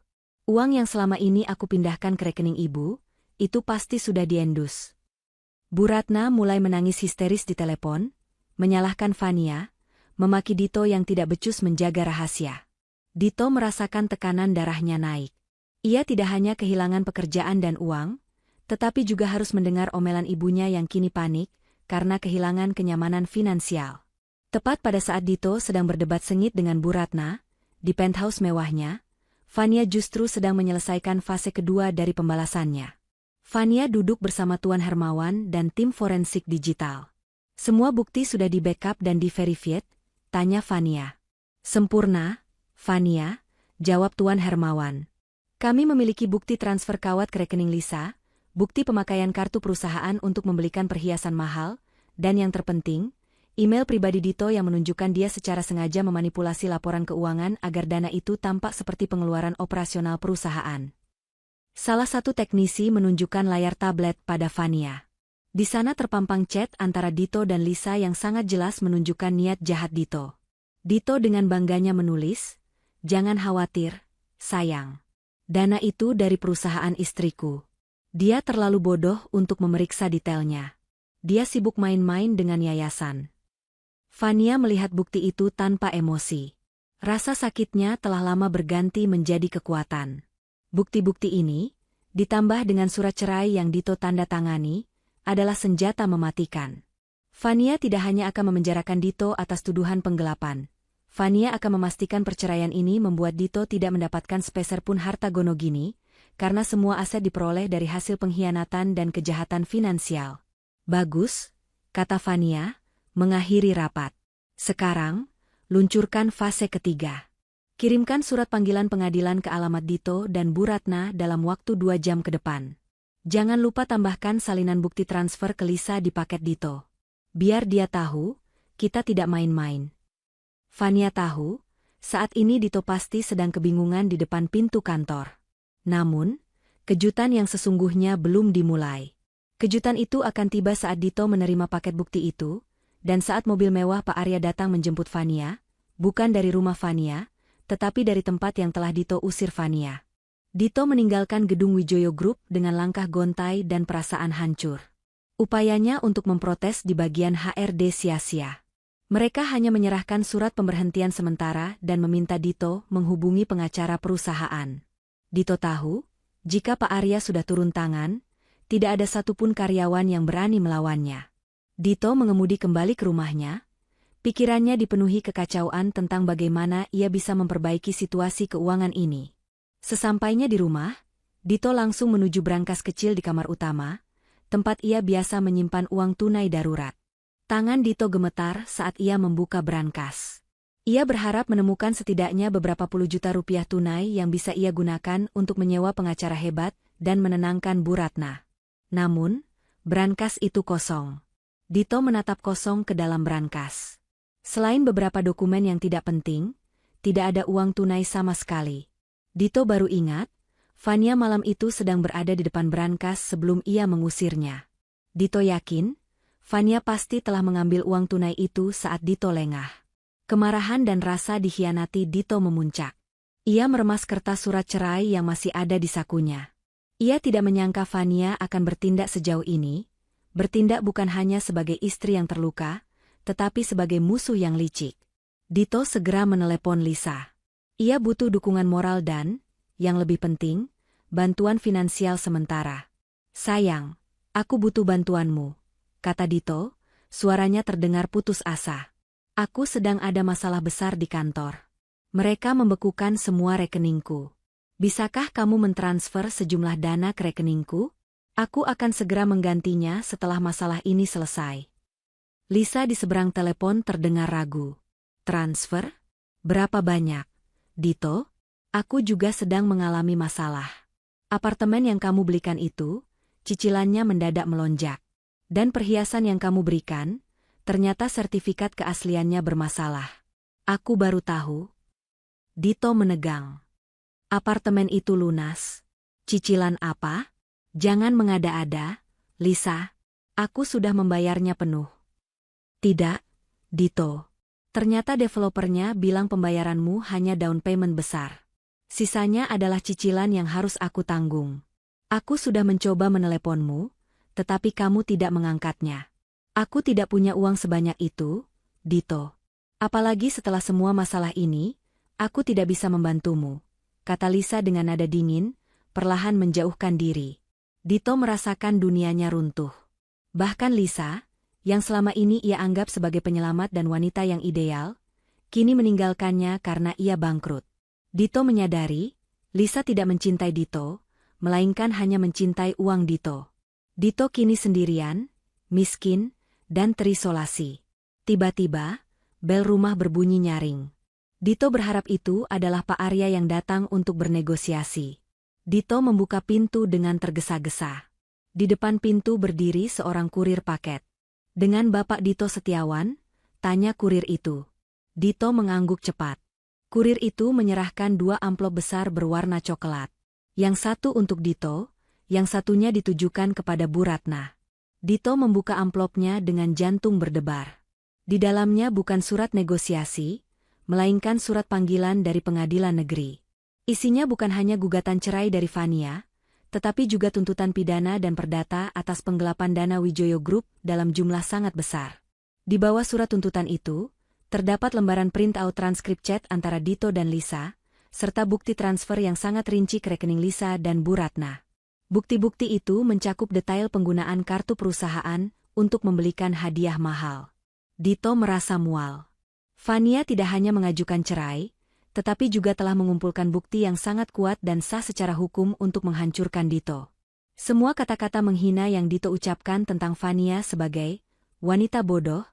Speaker 1: Uang yang selama ini aku pindahkan ke rekening Ibu, itu pasti sudah diendus." Bu Ratna mulai menangis histeris di telepon, menyalahkan Fania, memaki Dito yang tidak becus menjaga rahasia. Dito merasakan tekanan darahnya naik. Ia tidak hanya kehilangan pekerjaan dan uang, tetapi juga harus mendengar omelan ibunya yang kini panik karena kehilangan kenyamanan finansial. Tepat pada saat Dito sedang berdebat sengit dengan Bu Ratna, di penthouse mewahnya, Fania justru sedang menyelesaikan fase kedua dari pembalasannya. Fania duduk bersama Tuan Hermawan dan tim forensik digital. "Semua bukti sudah di-backup dan di-verified?" tanya Fania. "Sempurna, Fania," jawab Tuan Hermawan. "Kami memiliki bukti transfer kawat ke rekening Lisa, bukti pemakaian kartu perusahaan untuk membelikan perhiasan mahal, dan yang terpenting, email pribadi Dito yang menunjukkan dia secara sengaja memanipulasi laporan keuangan agar dana itu tampak seperti pengeluaran operasional perusahaan." Salah satu teknisi menunjukkan layar tablet pada Fania. Di sana terpampang chat antara Dito dan Lisa yang sangat jelas menunjukkan niat jahat Dito. Dito dengan bangganya menulis, "Jangan khawatir, sayang. Dana itu dari perusahaan istriku. Dia terlalu bodoh untuk memeriksa detailnya. Dia sibuk main-main dengan yayasan." Fania melihat bukti itu tanpa emosi. Rasa sakitnya telah lama berganti menjadi kekuatan. Bukti-bukti ini, ditambah dengan surat cerai yang Dito tanda tangani, adalah senjata mematikan. Fania tidak hanya akan memenjarakan Dito atas tuduhan penggelapan. Fania akan memastikan perceraian ini membuat Dito tidak mendapatkan sepeser pun harta Gonogini, karena semua aset diperoleh dari hasil pengkhianatan dan kejahatan finansial. "Bagus," kata Fania, mengakhiri rapat. "Sekarang, luncurkan fase ketiga. Kirimkan surat panggilan pengadilan ke alamat Dito dan Bu Ratna dalam waktu 2 jam ke depan. Jangan lupa tambahkan salinan bukti transfer ke Lisa di paket Dito. Biar dia tahu, kita tidak main-main." Fania tahu, saat ini Dito pasti sedang kebingungan di depan pintu kantor. Namun, kejutan yang sesungguhnya belum dimulai. Kejutan itu akan tiba saat Dito menerima paket bukti itu, dan saat mobil mewah Pak Arya datang menjemput Fania, bukan dari rumah Fania, tetapi dari tempat yang telah Dito usir Fania. Dito meninggalkan gedung Wijoyo Group dengan langkah gontai dan perasaan hancur. Upayanya untuk memprotes di bagian HRD sia-sia. Mereka hanya menyerahkan surat pemberhentian sementara dan meminta Dito menghubungi pengacara perusahaan. Dito tahu, jika Pak Arya sudah turun tangan, tidak ada satupun karyawan yang berani melawannya. Dito mengemudi kembali ke rumahnya, Pikirannya dipenuhi kekacauan tentang bagaimana ia bisa memperbaiki situasi keuangan ini. Sesampainya di rumah, Dito langsung menuju brankas kecil di kamar utama, tempat ia biasa menyimpan uang tunai darurat. Tangan Dito gemetar saat ia membuka brankas. Ia berharap menemukan setidaknya beberapa puluh juta rupiah tunai yang bisa ia gunakan untuk menyewa pengacara hebat dan menenangkan Bu Ratna. Namun, brankas itu kosong. Dito menatap kosong ke dalam brankas. Selain beberapa dokumen yang tidak penting, tidak ada uang tunai sama sekali. Dito baru ingat, Fania malam itu sedang berada di depan brankas sebelum ia mengusirnya. Dito yakin, Fania pasti telah mengambil uang tunai itu saat Dito lengah. Kemarahan dan rasa dikhianati Dito memuncak. Ia meremas kertas surat cerai yang masih ada di sakunya. Ia tidak menyangka Fania akan bertindak sejauh ini, bertindak bukan hanya sebagai istri yang terluka, tetapi sebagai musuh yang licik. Dito segera menelepon Lisa. Ia butuh dukungan moral dan, yang lebih penting, bantuan finansial sementara. "Sayang, aku butuh bantuanmu," kata Dito, suaranya terdengar putus asa. "Aku sedang ada masalah besar di kantor. Mereka membekukan semua rekeningku. Bisakah kamu mentransfer sejumlah dana ke rekeningku? Aku akan segera menggantinya setelah masalah ini selesai." Lisa di seberang telepon terdengar ragu. "Transfer? Berapa banyak?" "Dito, aku juga sedang mengalami masalah. Apartemen yang kamu belikan itu, cicilannya mendadak melonjak. Dan perhiasan yang kamu berikan, ternyata sertifikat keasliannya bermasalah. Aku baru tahu." Dito menegang. "Apartemen itu lunas. Cicilan apa? Jangan mengada-ada, Lisa. Aku sudah membayarnya penuh." "Tidak, Dito. Ternyata developernya bilang pembayaranmu hanya down payment besar. Sisanya adalah cicilan yang harus aku tanggung. Aku sudah mencoba meneleponmu, tetapi kamu tidak mengangkatnya. Aku tidak punya uang sebanyak itu, Dito. Apalagi setelah semua masalah ini, aku tidak bisa membantumu," kata Lisa dengan nada dingin, perlahan menjauhkan diri. Dito merasakan dunianya runtuh. Bahkan Lisa, yang selama ini ia anggap sebagai penyelamat dan wanita yang ideal, kini meninggalkannya karena ia bangkrut. Dito menyadari, Lisa tidak mencintai Dito, melainkan hanya mencintai uang Dito. Dito kini sendirian, miskin, dan terisolasi. Tiba-tiba, bel rumah berbunyi nyaring. Dito berharap itu adalah Pak Arya yang datang untuk bernegosiasi. Dito membuka pintu dengan tergesa-gesa. Di depan pintu berdiri seorang kurir paket. "Dengan Bapak Dito Setiawan?" tanya kurir itu. Dito mengangguk cepat. Kurir itu menyerahkan 2 amplop besar berwarna coklat. Yang satu untuk Dito, yang satunya ditujukan kepada Bu Ratna. Dito membuka amplopnya dengan jantung berdebar. Di dalamnya bukan surat negosiasi, melainkan surat panggilan dari pengadilan negeri. Isinya bukan hanya gugatan cerai dari Fania, tetapi juga tuntutan pidana dan perdata atas penggelapan dana Wijoyo Group dalam jumlah sangat besar. Di bawah surat tuntutan itu, terdapat lembaran print-out transkrip chat antara Dito dan Lisa, serta bukti transfer yang sangat rinci ke rekening Lisa dan Bu Ratna. Bukti-bukti itu mencakup detail penggunaan kartu perusahaan untuk membelikan hadiah mahal. Dito merasa mual. Fania tidak hanya mengajukan cerai, tetapi juga telah mengumpulkan bukti yang sangat kuat dan sah secara hukum untuk menghancurkan Dito. Semua kata-kata menghina yang Dito ucapkan tentang Fania sebagai wanita bodoh,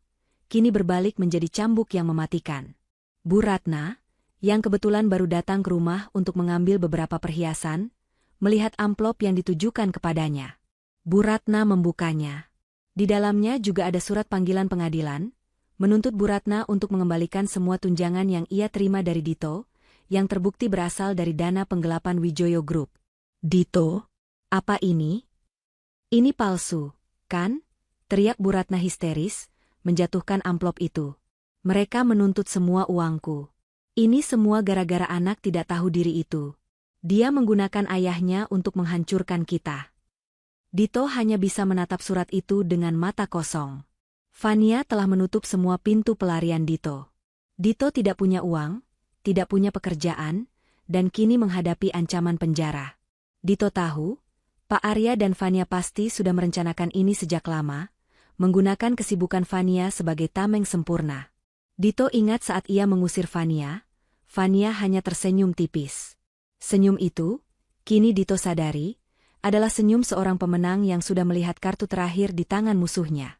Speaker 1: kini berbalik menjadi cambuk yang mematikan. Bu Ratna, yang kebetulan baru datang ke rumah untuk mengambil beberapa perhiasan, melihat amplop yang ditujukan kepadanya. Bu Ratna membukanya. Di dalamnya juga ada surat panggilan pengadilan, menuntut Bu Ratna untuk mengembalikan semua tunjangan yang ia terima dari Dito, yang terbukti berasal dari dana penggelapan Wijoyo Group. "Dito, apa ini? Ini palsu, kan?" teriak Bu Ratna histeris, menjatuhkan amplop itu. "Mereka menuntut semua uangku. Ini semua gara-gara anak tidak tahu diri itu. Dia menggunakan ayahnya untuk menghancurkan kita." Dito hanya bisa menatap surat itu dengan mata kosong. Fania telah menutup semua pintu pelarian Dito. Dito tidak punya uang, tidak punya pekerjaan, dan kini menghadapi ancaman penjara. Dito tahu, Pak Arya dan Fania pasti sudah merencanakan ini sejak lama, menggunakan kesibukan Fania sebagai tameng sempurna. Dito ingat saat ia mengusir Fania hanya tersenyum tipis. Senyum itu, kini Dito sadari, adalah senyum seorang pemenang yang sudah melihat kartu terakhir di tangan musuhnya.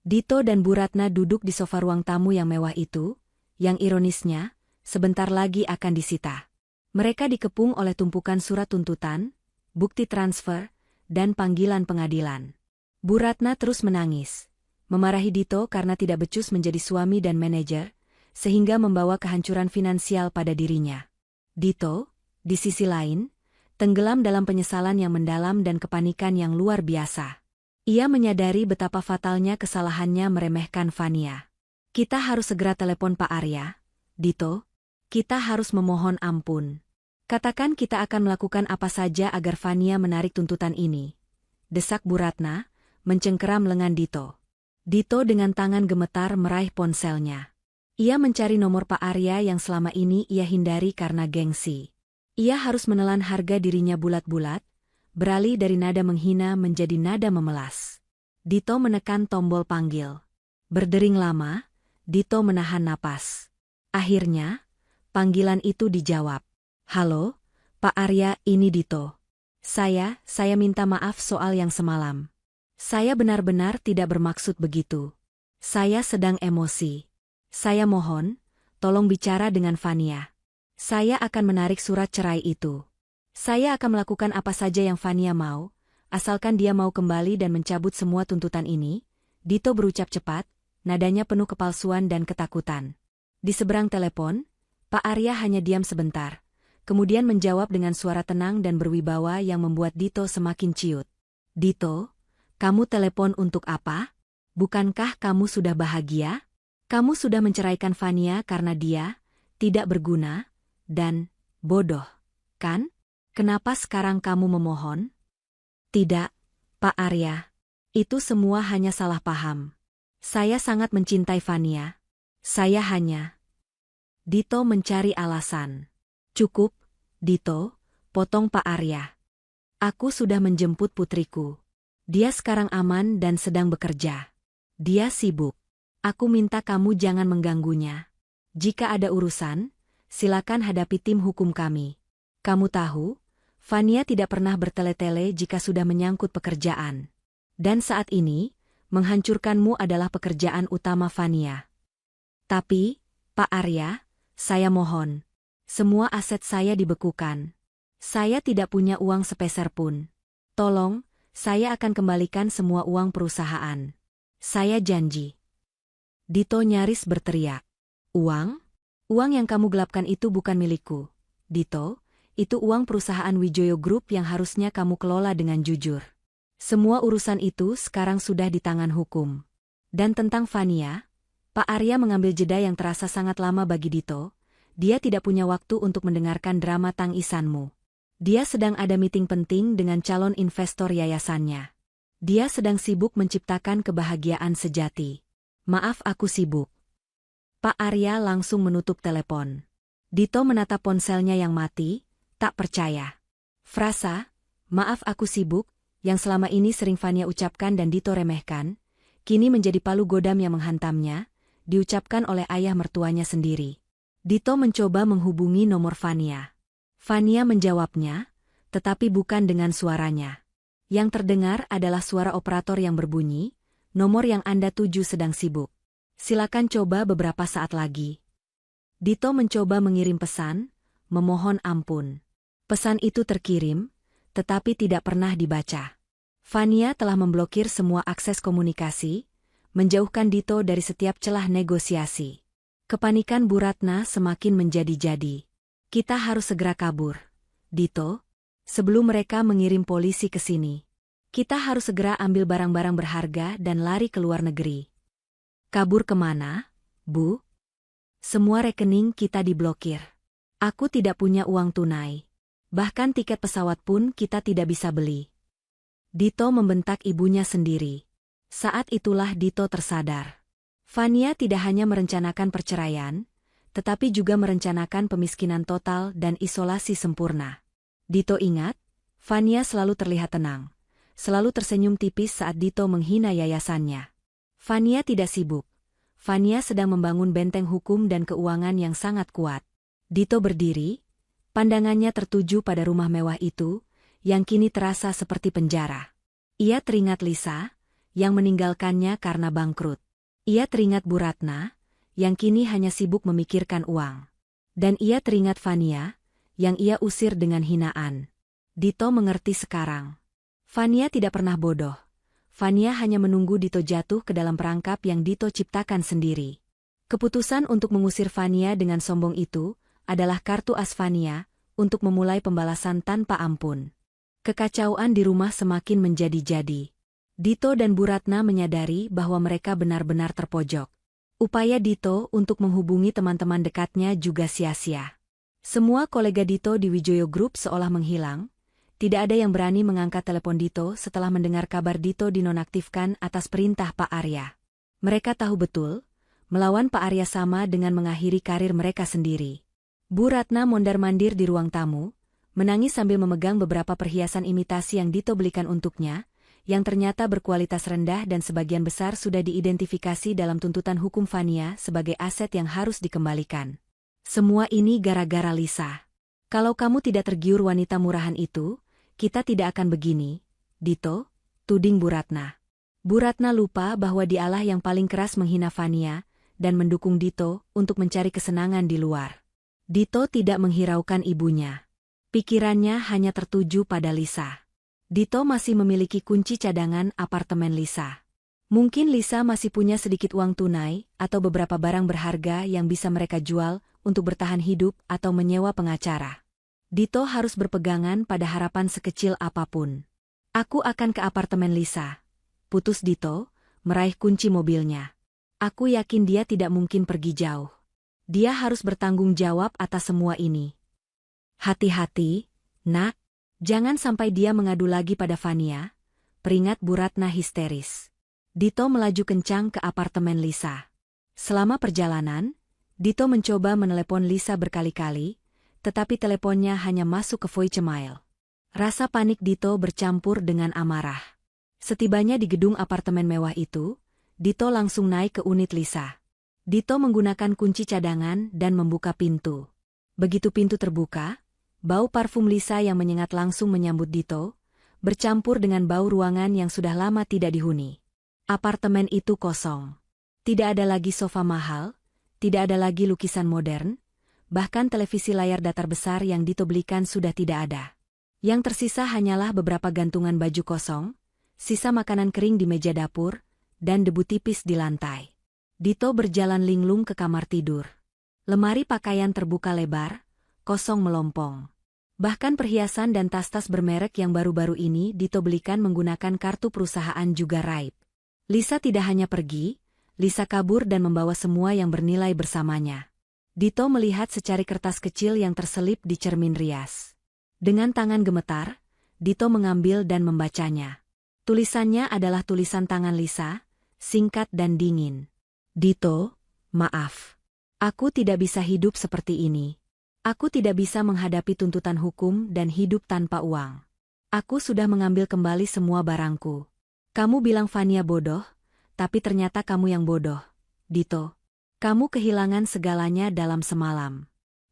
Speaker 1: Dito dan Bu Ratna duduk di sofa ruang tamu yang mewah itu, yang ironisnya, sebentar lagi akan disita. Mereka dikepung oleh tumpukan surat tuntutan, bukti transfer, dan panggilan pengadilan. Bu Ratna terus menangis, memarahi Dito karena tidak becus menjadi suami dan manajer, sehingga membawa kehancuran finansial pada dirinya. Dito, di sisi lain, tenggelam dalam penyesalan yang mendalam dan kepanikan yang luar biasa. Ia menyadari betapa fatalnya kesalahannya meremehkan Fania. Kita harus segera telepon Pak Arya, Dito. Kita harus memohon ampun. Katakan kita akan melakukan apa saja agar Fania menarik tuntutan ini. Desak Bu Ratna, mencengkeram lengan Dito. Dito dengan tangan gemetar meraih ponselnya. Ia mencari nomor Pak Arya yang selama ini ia hindari karena gengsi. Ia harus menelan harga dirinya bulat-bulat, beralih dari nada menghina menjadi nada memelas. Dito menekan tombol panggil. Berdering lama, Dito menahan napas. Akhirnya, panggilan itu dijawab. Halo, Pak Arya, ini Dito. Saya minta maaf soal yang semalam. Saya benar-benar tidak bermaksud begitu. Saya sedang emosi. Saya mohon, tolong bicara dengan Fania. Saya akan menarik surat cerai itu. Saya akan melakukan apa saja yang Fania mau, asalkan dia mau kembali dan mencabut semua tuntutan ini. Dito berucap cepat, nadanya penuh kepalsuan dan ketakutan. Di seberang telepon, Pak Arya hanya diam sebentar, kemudian menjawab dengan suara tenang dan berwibawa yang membuat Dito semakin ciut. Dito, kamu telepon untuk apa? Bukankah kamu sudah bahagia? Kamu sudah menceraikan Fania karena dia tidak berguna dan bodoh, kan? Kenapa sekarang kamu memohon? Tidak, Pak Arya. Itu semua hanya salah paham. Saya sangat mencintai Fania. Saya hanya... Dito mencari alasan. Cukup, Dito, potong Pak Arya. Aku sudah menjemput putriku. Dia sekarang aman dan sedang bekerja. Dia sibuk. Aku minta kamu jangan mengganggunya. Jika ada urusan, silakan hadapi tim hukum kami. Kamu tahu, Fania tidak pernah bertele-tele jika sudah menyangkut pekerjaan. Dan saat ini, menghancurkanmu adalah pekerjaan utama Fania. Tapi, Pak Arya, saya mohon. Semua aset saya dibekukan. Saya tidak punya uang sepeser pun. Tolong, saya akan kembalikan semua uang perusahaan. Saya janji. Dito nyaris berteriak. Uang? Uang yang kamu gelapkan itu bukan milikku. Dito, itu uang perusahaan Wijoyo Group yang harusnya kamu kelola dengan jujur. Semua urusan itu sekarang sudah di tangan hukum. Dan tentang Fania, Pak Arya mengambil jeda yang terasa sangat lama bagi Dito. Dia tidak punya waktu untuk mendengarkan drama tangisanmu. Dia sedang ada meeting penting dengan calon investor yayasannya. Dia sedang sibuk menciptakan kebahagiaan sejati. Maaf, aku sibuk. Pak Arya langsung menutup telepon. Dito menatap ponselnya yang mati, tak percaya. Frasa, maaf aku sibuk, yang selama ini sering Fania ucapkan dan Dito remehkan, kini menjadi palu godam yang menghantamnya, diucapkan oleh ayah mertuanya sendiri. Dito mencoba menghubungi nomor Fania. Fania menjawabnya, tetapi bukan dengan suaranya. Yang terdengar adalah suara operator yang berbunyi, nomor yang Anda tuju sedang sibuk. Silakan coba beberapa saat lagi. Dito mencoba mengirim pesan, memohon ampun. Pesan itu terkirim, tetapi tidak pernah dibaca. Fania telah memblokir semua akses komunikasi, menjauhkan Dito dari setiap celah negosiasi. Kepanikan Bu Ratna semakin menjadi-jadi. Kita harus segera kabur. Dito, sebelum mereka mengirim polisi ke sini. Kita harus segera ambil barang-barang berharga dan lari ke luar negeri. Kabur kemana, Bu? Semua rekening kita diblokir. Aku tidak punya uang tunai. Bahkan tiket pesawat pun kita tidak bisa beli. Dito membentak ibunya sendiri. Saat itulah Dito tersadar. Fania tidak hanya merencanakan perceraian, tetapi juga merencanakan pemiskinan total dan isolasi sempurna. Dito ingat, Fania selalu terlihat tenang. Selalu tersenyum tipis saat Dito menghina yayasannya. Fania tidak sibuk. Fania sedang membangun benteng hukum dan keuangan yang sangat kuat. Dito berdiri, pandangannya tertuju pada rumah mewah itu, yang kini terasa seperti penjara. Ia teringat Lisa, yang meninggalkannya karena bangkrut. Ia teringat Bu Ratna, yang kini hanya sibuk memikirkan uang. Dan ia teringat Fania, yang ia usir dengan hinaan. Dito mengerti sekarang. Fania tidak pernah bodoh. Fania hanya menunggu Dito jatuh ke dalam perangkap yang Dito ciptakan sendiri. Keputusan untuk mengusir Fania dengan sombong itu adalah kartu as Fania untuk memulai pembalasan tanpa ampun. Kekacauan di rumah semakin menjadi-jadi. Dito dan Bu Ratna menyadari bahwa mereka benar-benar terpojok. Upaya Dito untuk menghubungi teman-teman dekatnya juga sia-sia. Semua kolega Dito di Wijoyo Group seolah menghilang. Tidak ada yang berani mengangkat telepon Dito setelah mendengar kabar Dito dinonaktifkan atas perintah Pak Arya. Mereka tahu betul, melawan Pak Arya sama dengan mengakhiri karir mereka sendiri. Bu Ratna mondar-mandir di ruang tamu, menangis sambil memegang beberapa perhiasan imitasi yang Dito belikan untuknya, yang ternyata berkualitas rendah dan sebagian besar sudah diidentifikasi dalam tuntutan hukum Fania sebagai aset yang harus dikembalikan. Semua ini gara-gara Lisa. Kalau kamu tidak tergiur wanita murahan itu, kita tidak akan begini, Dito, tuding Bu Ratna. Bu Ratna lupa bahwa dialah yang paling keras menghina Fania dan mendukung Dito untuk mencari kesenangan di luar. Dito tidak menghiraukan ibunya. Pikirannya hanya tertuju pada Lisa. Dito masih memiliki kunci cadangan apartemen Lisa. Mungkin Lisa masih punya sedikit uang tunai atau beberapa barang berharga yang bisa mereka jual untuk bertahan hidup atau menyewa pengacara. Dito harus berpegangan pada harapan sekecil apapun. Aku akan ke apartemen Lisa. Putus Dito, meraih kunci mobilnya. Aku yakin dia tidak mungkin pergi jauh. Dia harus bertanggung jawab atas semua ini. Hati-hati, nak. Jangan sampai dia mengadu lagi pada Fania, peringat Bu Ratna histeris. Dito melaju kencang ke apartemen Lisa. Selama perjalanan, Dito mencoba menelepon Lisa berkali-kali, tetapi teleponnya hanya masuk ke voicemail. Rasa panik Dito bercampur dengan amarah. Setibanya di gedung apartemen mewah itu, Dito langsung naik ke unit Lisa. Dito menggunakan kunci cadangan dan membuka pintu. Begitu pintu terbuka, bau parfum Lisa yang menyengat langsung menyambut Dito, bercampur dengan bau ruangan yang sudah lama tidak dihuni. Apartemen itu kosong. Tidak ada lagi sofa mahal, tidak ada lagi lukisan modern, bahkan televisi layar datar besar yang Dito belikan sudah tidak ada. Yang tersisa hanyalah beberapa gantungan baju kosong, sisa makanan kering di meja dapur, dan debu tipis di lantai. Dito berjalan linglung ke kamar tidur. Lemari pakaian terbuka lebar, kosong melompong. Bahkan perhiasan dan tas-tas bermerek yang baru-baru ini Dito belikan menggunakan kartu perusahaan juga raib. Lisa tidak hanya pergi, Lisa kabur dan membawa semua yang bernilai bersamanya. Dito melihat secari kertas kecil yang terselip di cermin rias. Dengan tangan gemetar, Dito mengambil dan membacanya. Tulisannya adalah tulisan tangan Lisa, singkat dan dingin. Dito, maaf. Aku tidak bisa hidup seperti ini. Aku tidak bisa menghadapi tuntutan hukum dan hidup tanpa uang. Aku sudah mengambil kembali semua barangku. Kamu bilang Fania bodoh, tapi ternyata kamu yang bodoh, Dito. Kamu kehilangan segalanya dalam semalam.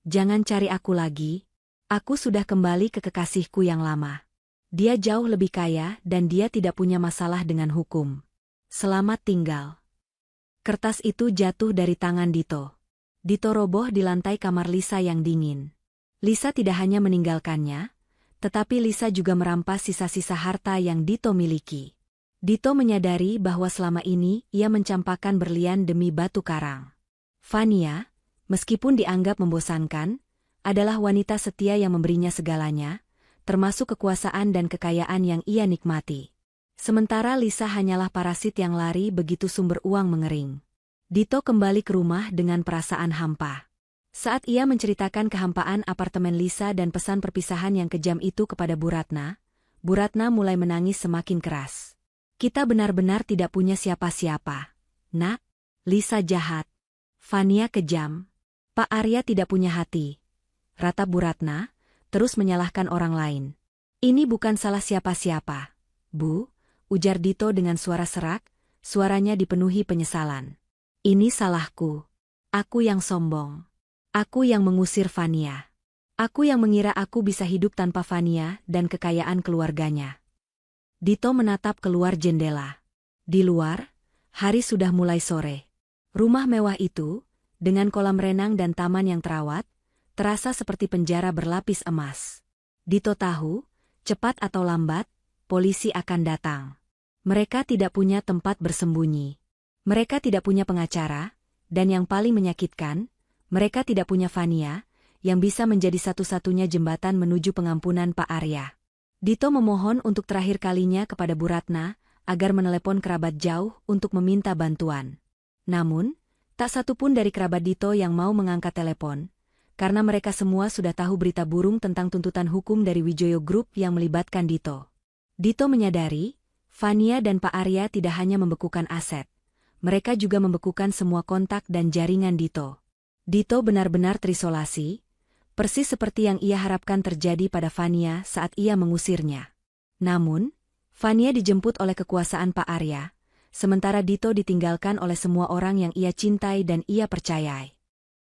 Speaker 1: Jangan cari aku lagi. Aku sudah kembali ke kekasihku yang lama. Dia jauh lebih kaya dan dia tidak punya masalah dengan hukum. Selamat tinggal. Kertas itu jatuh dari tangan Dito. Dito roboh di lantai kamar Lisa yang dingin. Lisa tidak hanya meninggalkannya, tetapi Lisa juga merampas sisa-sisa harta yang Dito miliki. Dito menyadari bahwa selama ini ia mencampakkan berlian demi batu karang. Fania, meskipun dianggap membosankan, adalah wanita setia yang memberinya segalanya, termasuk kekuasaan dan kekayaan yang ia nikmati. Sementara Lisa hanyalah parasit yang lari begitu sumber uang mengering. Dito kembali ke rumah dengan perasaan hampa. Saat ia menceritakan kehampaan apartemen Lisa dan pesan perpisahan yang kejam itu kepada Bu Ratna mulai menangis semakin keras. Kita benar-benar tidak punya siapa-siapa. Nak, Lisa jahat. Fania kejam. Pak Arya tidak punya hati. Ratap Bu Ratna, terus menyalahkan orang lain. Ini bukan salah siapa-siapa, Bu, ujar Dito dengan suara serak, suaranya dipenuhi penyesalan. Ini salahku. Aku yang sombong. Aku yang mengusir Fania. Aku yang mengira aku bisa hidup tanpa Fania dan kekayaan keluarganya. Dito menatap keluar jendela. Di luar, hari sudah mulai sore. Rumah mewah itu, dengan kolam renang dan taman yang terawat, terasa seperti penjara berlapis emas. Dito tahu, cepat atau lambat, polisi akan datang. Mereka tidak punya tempat bersembunyi. Mereka tidak punya pengacara, dan yang paling menyakitkan, mereka tidak punya Fania, yang bisa menjadi satu-satunya jembatan menuju pengampunan Pak Arya. Dito memohon untuk terakhir kalinya kepada Bu Ratna, agar menelepon kerabat jauh untuk meminta bantuan. Namun, tak satu pun dari kerabat Dito yang mau mengangkat telepon, karena mereka semua sudah tahu berita burung tentang tuntutan hukum dari Wijoyo Group yang melibatkan Dito. Dito menyadari, Fania dan Pak Arya tidak hanya membekukan aset, mereka juga membekukan semua kontak dan jaringan Dito. Dito benar-benar terisolasi, persis seperti yang ia harapkan terjadi pada Fania saat ia mengusirnya. Namun, Fania dijemput oleh kekuasaan Pak Arya, sementara Dito ditinggalkan oleh semua orang yang ia cintai dan ia percayai.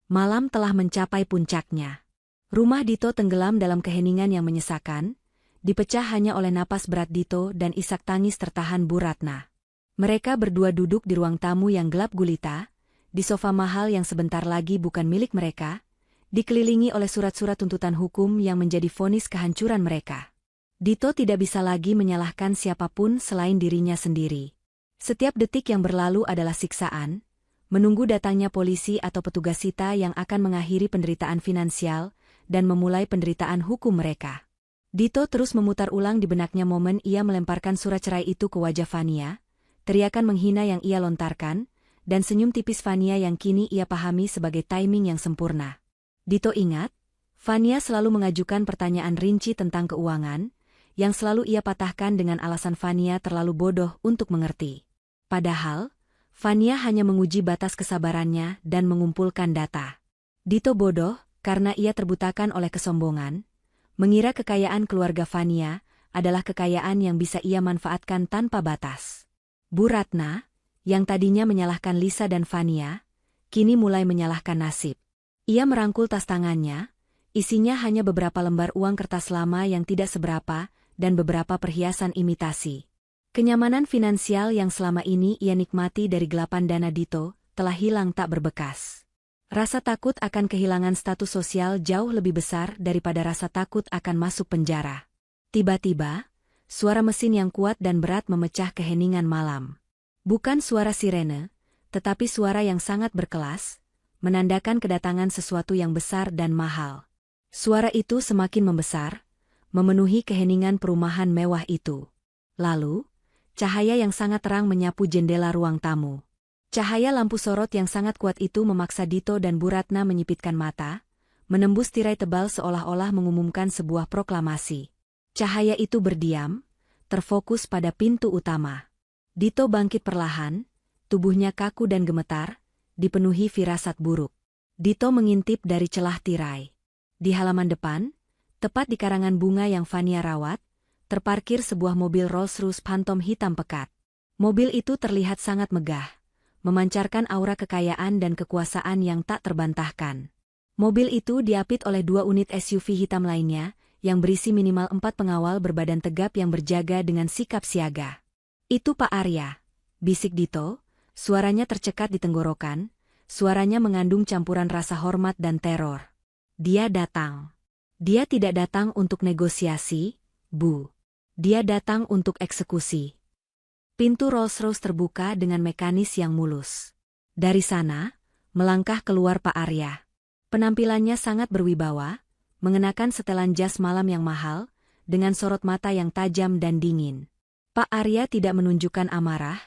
Speaker 1: Malam telah mencapai puncaknya. Rumah Dito tenggelam dalam keheningan yang menyesakan, dipecah hanya oleh napas berat Dito dan isak tangis tertahan Bu Ratna. Mereka berdua duduk di ruang tamu yang gelap gulita, di sofa mahal yang sebentar lagi bukan milik mereka, dikelilingi oleh surat-surat tuntutan hukum yang menjadi vonis kehancuran mereka. Dito tidak bisa lagi menyalahkan siapapun selain dirinya sendiri. Setiap detik yang berlalu adalah siksaan, menunggu datangnya polisi atau petugas SITA yang akan mengakhiri penderitaan finansial dan memulai penderitaan hukum mereka. Dito terus memutar ulang di benaknya momen ia melemparkan surat cerai itu ke wajah Fania, teriakan menghina yang ia lontarkan, dan senyum tipis Fania yang kini ia pahami sebagai timing yang sempurna. Dito ingat, Fania selalu mengajukan pertanyaan rinci tentang keuangan, yang selalu ia patahkan dengan alasan Fania terlalu bodoh untuk mengerti. Padahal, Fania hanya menguji batas kesabarannya dan mengumpulkan data. Dito bodoh karena ia terbutakan oleh kesombongan, mengira kekayaan keluarga Fania adalah kekayaan yang bisa ia manfaatkan tanpa batas. Bu Ratna, yang tadinya menyalahkan Lisa dan Fania, kini mulai menyalahkan nasib. Ia merangkul tas tangannya, isinya hanya beberapa lembar uang kertas lama yang tidak seberapa, dan beberapa perhiasan imitasi. Kenyamanan finansial yang selama ini ia nikmati dari gelapan dana Dito, telah hilang tak berbekas. Rasa takut akan kehilangan status sosial jauh lebih besar daripada rasa takut akan masuk penjara. Tiba-tiba, suara mesin yang kuat dan berat memecah keheningan malam. Bukan suara sirene, tetapi suara yang sangat berkelas, menandakan kedatangan sesuatu yang besar dan mahal. Suara itu semakin membesar, memenuhi keheningan perumahan mewah itu. Lalu, cahaya yang sangat terang menyapu jendela ruang tamu. Cahaya lampu sorot yang sangat kuat itu memaksa Dito dan Bu Ratna menyipitkan mata, menembus tirai tebal seolah-olah mengumumkan sebuah proklamasi. Cahaya itu berdiam, terfokus pada pintu utama. Dito bangkit perlahan, tubuhnya kaku dan gemetar, dipenuhi firasat buruk. Dito mengintip dari celah tirai. Di halaman depan, tepat di karangan bunga yang Fania rawat, terparkir sebuah mobil Rolls-Royce Phantom hitam pekat. Mobil itu terlihat sangat megah, memancarkan aura kekayaan dan kekuasaan yang tak terbantahkan. Mobil itu diapit oleh 2 unit SUV hitam lainnya, yang berisi minimal 4 pengawal berbadan tegap yang berjaga dengan sikap siaga. "Itu Pak Arya," bisik Dito, suaranya tercekat di tenggorokan, suaranya mengandung campuran rasa hormat dan teror. "Dia datang. Dia tidak datang untuk negosiasi, Bu. Dia datang untuk eksekusi." Pintu Rolls-Royce terbuka dengan mekanis yang mulus. Dari sana, melangkah keluar Pak Arya. Penampilannya sangat berwibawa, mengenakan setelan jas malam yang mahal, dengan sorot mata yang tajam dan dingin. Pak Arya tidak menunjukkan amarah,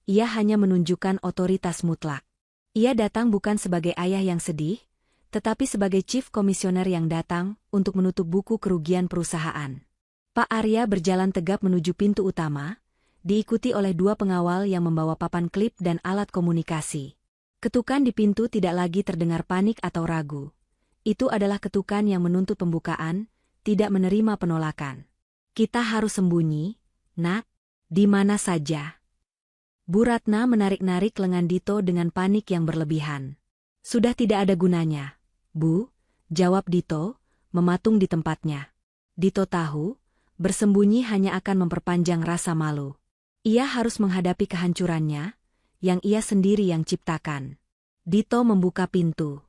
Speaker 1: ia hanya menunjukkan otoritas mutlak. Ia datang bukan sebagai ayah yang sedih, tetapi sebagai chief komisioner yang datang untuk menutup buku kerugian perusahaan. Pak Arya berjalan tegap menuju pintu utama, diikuti oleh 2 pengawal yang membawa papan klip dan alat komunikasi. Ketukan di pintu tidak lagi terdengar panik atau ragu. Itu adalah ketukan yang menuntut pembukaan, tidak menerima penolakan. "Kita harus sembunyi, Nak. Di mana saja." Bu Ratna menarik-narik lengan Dito dengan panik yang berlebihan. Sudah tidak ada gunanya, Bu, jawab Dito, mematung di tempatnya. Dito tahu, bersembunyi hanya akan memperpanjang rasa malu. Ia harus menghadapi kehancurannya, yang ia sendiri yang ciptakan. Dito membuka pintu.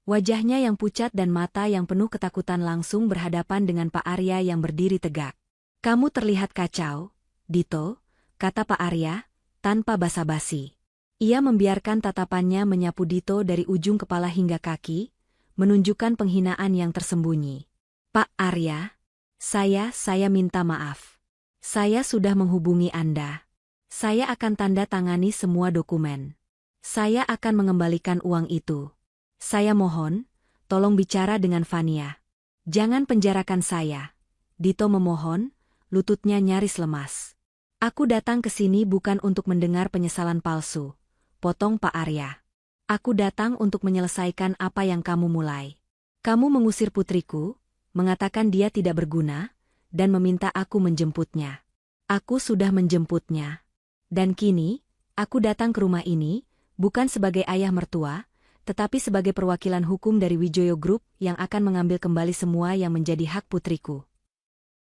Speaker 1: Wajahnya yang pucat dan mata yang penuh ketakutan langsung berhadapan dengan Pak Arya yang berdiri tegak. Kamu terlihat kacau, Dito, kata Pak Arya, tanpa basa-basi. Ia membiarkan tatapannya menyapu Dito dari ujung kepala hingga kaki, menunjukkan penghinaan yang tersembunyi. Pak Arya, saya minta maaf. Saya sudah menghubungi Anda. Saya akan tanda tangani semua dokumen. Saya akan mengembalikan uang itu. Saya mohon, tolong bicara dengan Fania. Jangan penjarakan saya. Dito memohon, lututnya nyaris lemas. Aku datang ke sini bukan untuk mendengar penyesalan palsu, potong Pak Arya. Aku datang untuk menyelesaikan apa yang kamu mulai. Kamu mengusir putriku, mengatakan dia tidak berguna, dan meminta aku menjemputnya. Aku sudah menjemputnya. Dan kini, aku datang ke rumah ini, bukan sebagai ayah mertua, tetapi sebagai perwakilan hukum dari Wijoyo Group yang akan mengambil kembali semua yang menjadi hak putriku.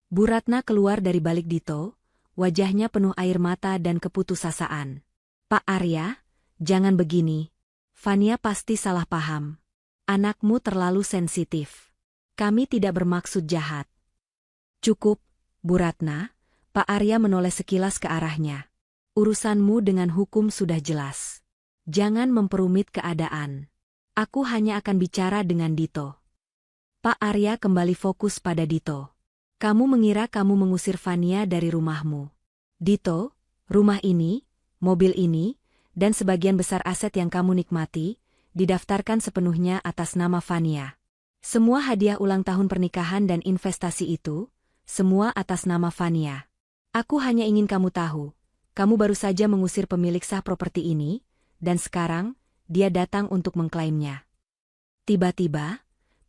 Speaker 1: Bu Ratna keluar dari balik Dito, wajahnya penuh air mata dan keputusasaan. Pak Arya, jangan begini. Fania pasti salah paham. Anakmu terlalu sensitif. Kami tidak bermaksud jahat. Cukup, Bu Ratna, Pak Arya menoleh sekilas ke arahnya. Urusanmu dengan hukum sudah jelas. Jangan memperumit keadaan. Aku hanya akan bicara dengan Dito. Pak Arya kembali fokus pada Dito. Kamu mengira kamu mengusir Fania dari rumahmu. Dito, rumah ini, mobil ini, dan sebagian besar aset yang kamu nikmati, didaftarkan sepenuhnya atas nama Fania. Semua hadiah ulang tahun pernikahan dan investasi itu, semua atas nama Fania. Aku hanya ingin kamu tahu, kamu baru saja mengusir pemilik sah properti ini, dan sekarang, dia datang untuk mengklaimnya. Tiba-tiba,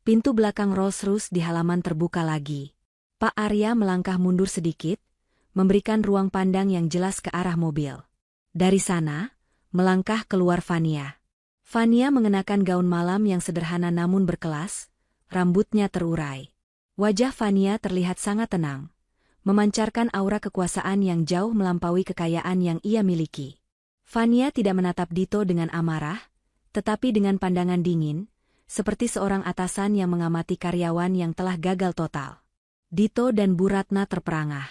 Speaker 1: pintu belakang Rolls-Royce di halaman terbuka lagi. Pak Arya melangkah mundur sedikit, memberikan ruang pandang yang jelas ke arah mobil. Dari sana, melangkah keluar Fania. Fania mengenakan gaun malam yang sederhana namun berkelas, rambutnya terurai. Wajah Fania terlihat sangat tenang, memancarkan aura kekuasaan yang jauh melampaui kekayaan yang ia miliki. Fania tidak menatap Dito dengan amarah, tetapi dengan pandangan dingin, seperti seorang atasan yang mengamati karyawan yang telah gagal total. Dito dan Bu Ratna terperangah.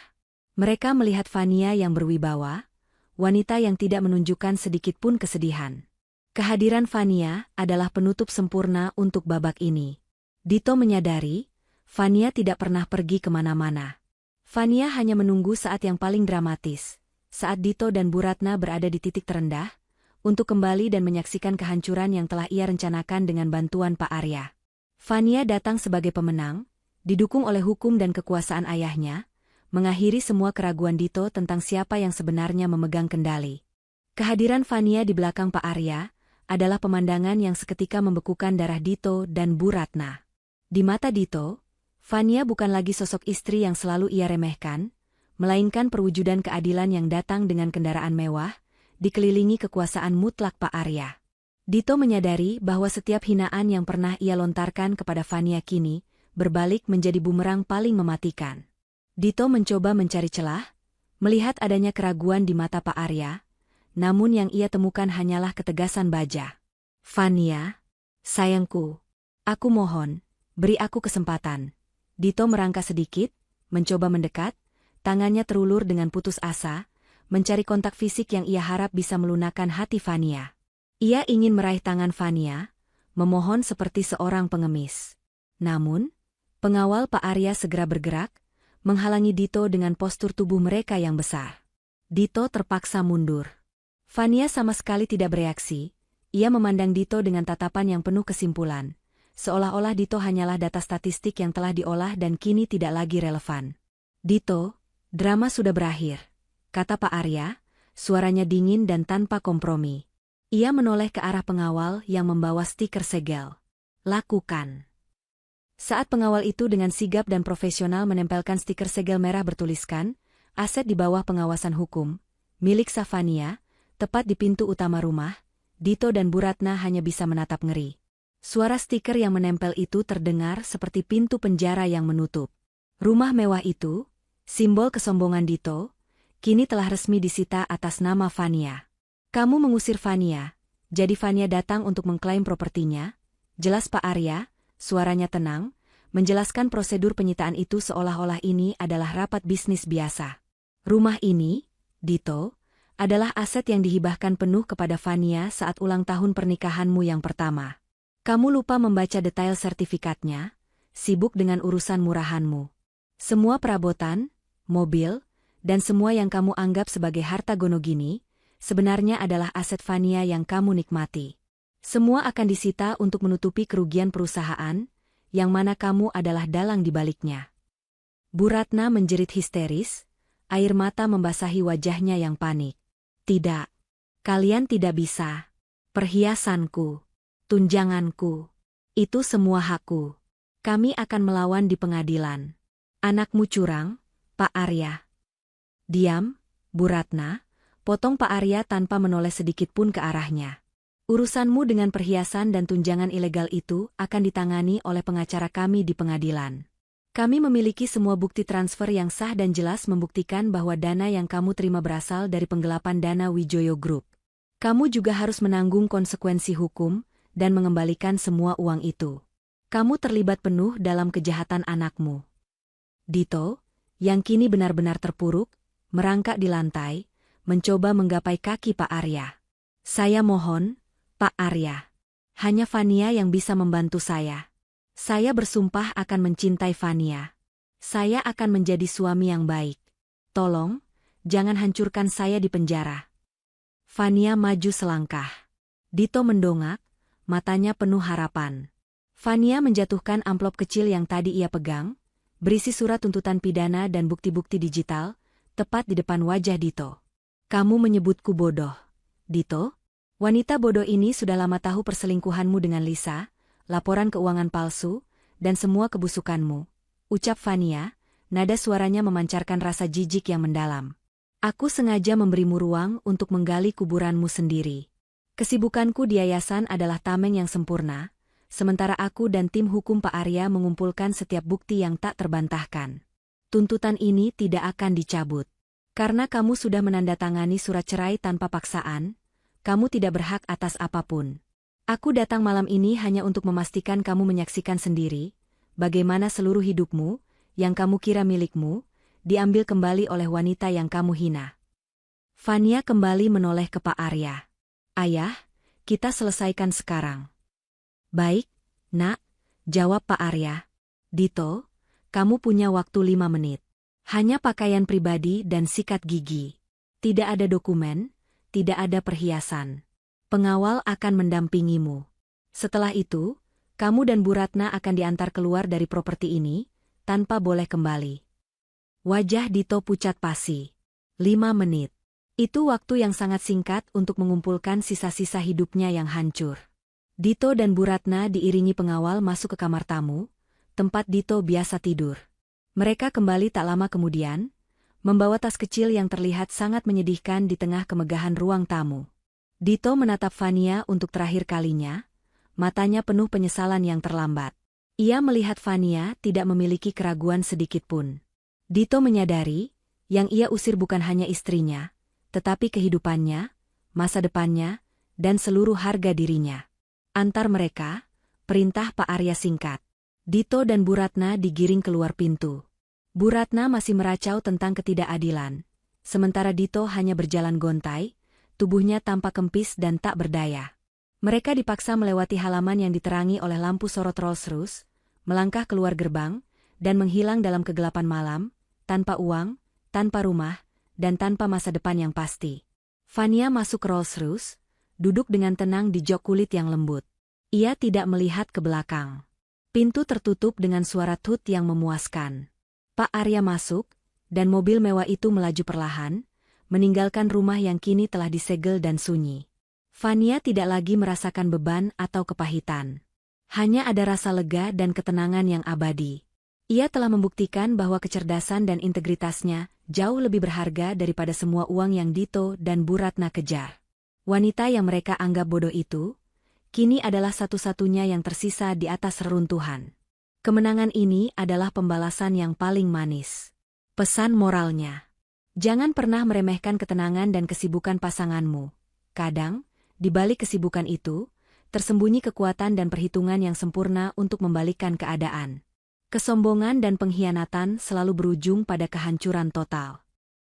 Speaker 1: Mereka melihat Fania yang berwibawa, wanita yang tidak menunjukkan sedikitpun kesedihan. Kehadiran Fania adalah penutup sempurna untuk babak ini. Dito menyadari, Fania tidak pernah pergi kemana-mana. Fania hanya menunggu saat yang paling dramatis, saat Dito dan Bu Ratna berada di titik terendah, untuk kembali dan menyaksikan kehancuran yang telah ia rencanakan dengan bantuan Pak Arya. Fania datang sebagai pemenang, didukung oleh hukum dan kekuasaan ayahnya, mengakhiri semua keraguan Dito tentang siapa yang sebenarnya memegang kendali. Kehadiran Fania di belakang Pak Arya adalah pemandangan yang seketika membekukan darah Dito dan Bu Ratna. Di mata Dito, Fania bukan lagi sosok istri yang selalu ia remehkan, melainkan perwujudan keadilan yang datang dengan kendaraan mewah, dikelilingi kekuasaan mutlak Pak Arya. Dito menyadari bahwa setiap hinaan yang pernah ia lontarkan kepada Fania kini, berbalik menjadi bumerang paling mematikan. Dito mencoba mencari celah, melihat adanya keraguan di mata Pak Arya, namun yang ia temukan hanyalah ketegasan baja. Fania, sayangku, aku mohon, beri aku kesempatan. Dito merangkak sedikit, mencoba mendekat, tangannya terulur dengan putus asa, mencari kontak fisik yang ia harap bisa melunakkan hati Fania. Ia ingin meraih tangan Fania, memohon seperti seorang pengemis. Namun, pengawal Pak Arya segera bergerak, menghalangi Dito dengan postur tubuh mereka yang besar. Dito terpaksa mundur. Fania sama sekali tidak bereaksi, ia memandang Dito dengan tatapan yang penuh kesimpulan. Seolah-olah Dito hanyalah data statistik yang telah diolah dan kini tidak lagi relevan. Dito, drama sudah berakhir, kata Pak Arya, suaranya dingin dan tanpa kompromi. Ia menoleh ke arah pengawal yang membawa stiker segel. Lakukan. Saat pengawal itu dengan sigap dan profesional menempelkan stiker segel merah bertuliskan, aset di bawah pengawasan hukum, milik Safania, Tepat di pintu utama rumah, Dito dan Bu Ratna hanya bisa menatap ngeri. Suara stiker yang menempel itu terdengar seperti pintu penjara yang menutup. Rumah mewah itu, simbol kesombongan Dito, kini telah resmi disita atas nama Fania. Kamu mengusir Fania, jadi Fania datang untuk mengklaim propertinya? Jelas Pak Arya, suaranya tenang, menjelaskan prosedur penyitaan itu seolah-olah ini adalah rapat bisnis biasa. Rumah ini, Dito, adalah aset yang dihibahkan penuh kepada Fania saat ulang tahun pernikahanmu yang pertama. Kamu lupa membaca detail sertifikatnya, sibuk dengan urusan murahanmu. Semua perabotan, mobil, dan semua yang kamu anggap sebagai harta gonogini, sebenarnya adalah aset Fania yang kamu nikmati. Semua akan disita untuk menutupi kerugian perusahaan, yang mana kamu adalah dalang di baliknya. Bu Ratna menjerit histeris, air mata membasahi wajahnya yang panik. Tidak. Kalian tidak bisa. Perhiasanku. Tunjanganku. Itu semua hakku. Kami akan melawan di pengadilan. Anakmu curang, Pak Arya. Diam, Bu Ratna, potong Pak Arya tanpa menoleh sedikit pun ke arahnya. Urusanmu dengan perhiasan dan tunjangan ilegal itu akan ditangani oleh pengacara kami di pengadilan. Kami memiliki semua bukti transfer yang sah dan jelas membuktikan bahwa dana yang kamu terima berasal dari penggelapan dana Wijoyo Group. Kamu juga harus menanggung konsekuensi hukum dan mengembalikan semua uang itu. Kamu terlibat penuh dalam kejahatan anakmu. Dito, yang kini benar-benar terpuruk, merangkak di lantai, mencoba menggapai kaki Pak Arya. Saya mohon, Pak Arya. Hanya Fania yang bisa membantu saya. Saya bersumpah akan mencintai Fania. Saya akan menjadi suami yang baik. Tolong, jangan hancurkan saya di penjara. Fania maju selangkah. Dito mendongak, matanya penuh harapan. Fania menjatuhkan amplop kecil yang tadi ia pegang, berisi surat tuntutan pidana dan bukti-bukti digital, tepat di depan wajah Dito. Kamu menyebutku bodoh. Dito? Wanita bodoh ini sudah lama tahu perselingkuhanmu dengan Lisa, laporan keuangan palsu, dan semua kebusukanmu. Ucap Fania, nada suaranya memancarkan rasa jijik yang mendalam. Aku sengaja memberimu ruang untuk menggali kuburanmu sendiri. Kesibukanku di yayasan adalah tameng yang sempurna, sementara aku dan tim hukum Pak Arya mengumpulkan setiap bukti yang tak terbantahkan. Tuntutan ini tidak akan dicabut. Karena kamu sudah menandatangani surat cerai tanpa paksaan, kamu tidak berhak atas apapun. Aku datang malam ini hanya untuk memastikan kamu menyaksikan sendiri, bagaimana seluruh hidupmu, yang kamu kira milikmu, diambil kembali oleh wanita yang kamu hina. Fania kembali menoleh ke Pak Arya. Ayah, kita selesaikan sekarang. Baik, nak, jawab Pak Arya. Dito, kamu punya waktu 5 menit. Hanya pakaian pribadi dan sikat gigi. Tidak ada dokumen, tidak ada perhiasan. Pengawal akan mendampingimu. Setelah itu, kamu dan Bu Ratna akan diantar keluar dari properti ini, tanpa boleh kembali. Wajah Dito pucat pasi. 5 menit. Itu waktu yang sangat singkat untuk mengumpulkan sisa-sisa hidupnya yang hancur. Dito dan Bu Ratna diiringi pengawal masuk ke kamar tamu, tempat Dito biasa tidur. Mereka kembali tak lama kemudian, membawa tas kecil yang terlihat sangat menyedihkan di tengah kemegahan ruang tamu. Dito menatap Fania untuk terakhir kalinya, matanya penuh penyesalan yang terlambat. Ia melihat Fania tidak memiliki keraguan sedikitpun. Dito menyadari, yang ia usir bukan hanya istrinya, tetapi kehidupannya, masa depannya, dan seluruh harga dirinya. Antar mereka, perintah Pak Arya singkat. Dito dan Bu Ratna digiring keluar pintu. Bu Ratna masih meracau tentang ketidakadilan, sementara Dito hanya berjalan gontai, tubuhnya tampak kempis dan tak berdaya. Mereka dipaksa melewati halaman yang diterangi oleh lampu sorot Rolls-Royce, melangkah keluar gerbang, dan menghilang dalam kegelapan malam, tanpa uang, tanpa rumah, dan tanpa masa depan yang pasti. Fania masuk Rolls-Royce, duduk dengan tenang di jok kulit yang lembut. Ia tidak melihat ke belakang. Pintu tertutup dengan suara tut yang memuaskan. Pak Arya masuk, dan mobil mewah itu melaju perlahan, meninggalkan rumah yang kini telah disegel dan sunyi. Fania tidak lagi merasakan beban atau kepahitan. Hanya ada rasa lega dan ketenangan yang abadi. Ia telah membuktikan bahwa kecerdasan dan integritasnya jauh lebih berharga daripada semua uang yang Dito dan Bu Ratna kejar. Wanita yang mereka anggap bodoh itu, kini adalah satu-satunya yang tersisa di atas reruntuhan. Kemenangan ini adalah pembalasan yang paling manis. Pesan moralnya. Jangan pernah meremehkan ketenangan dan kesibukan pasanganmu. Kadang, di balik kesibukan itu, tersembunyi kekuatan dan perhitungan yang sempurna untuk membalikkan keadaan. Kesombongan dan pengkhianatan selalu berujung pada kehancuran total.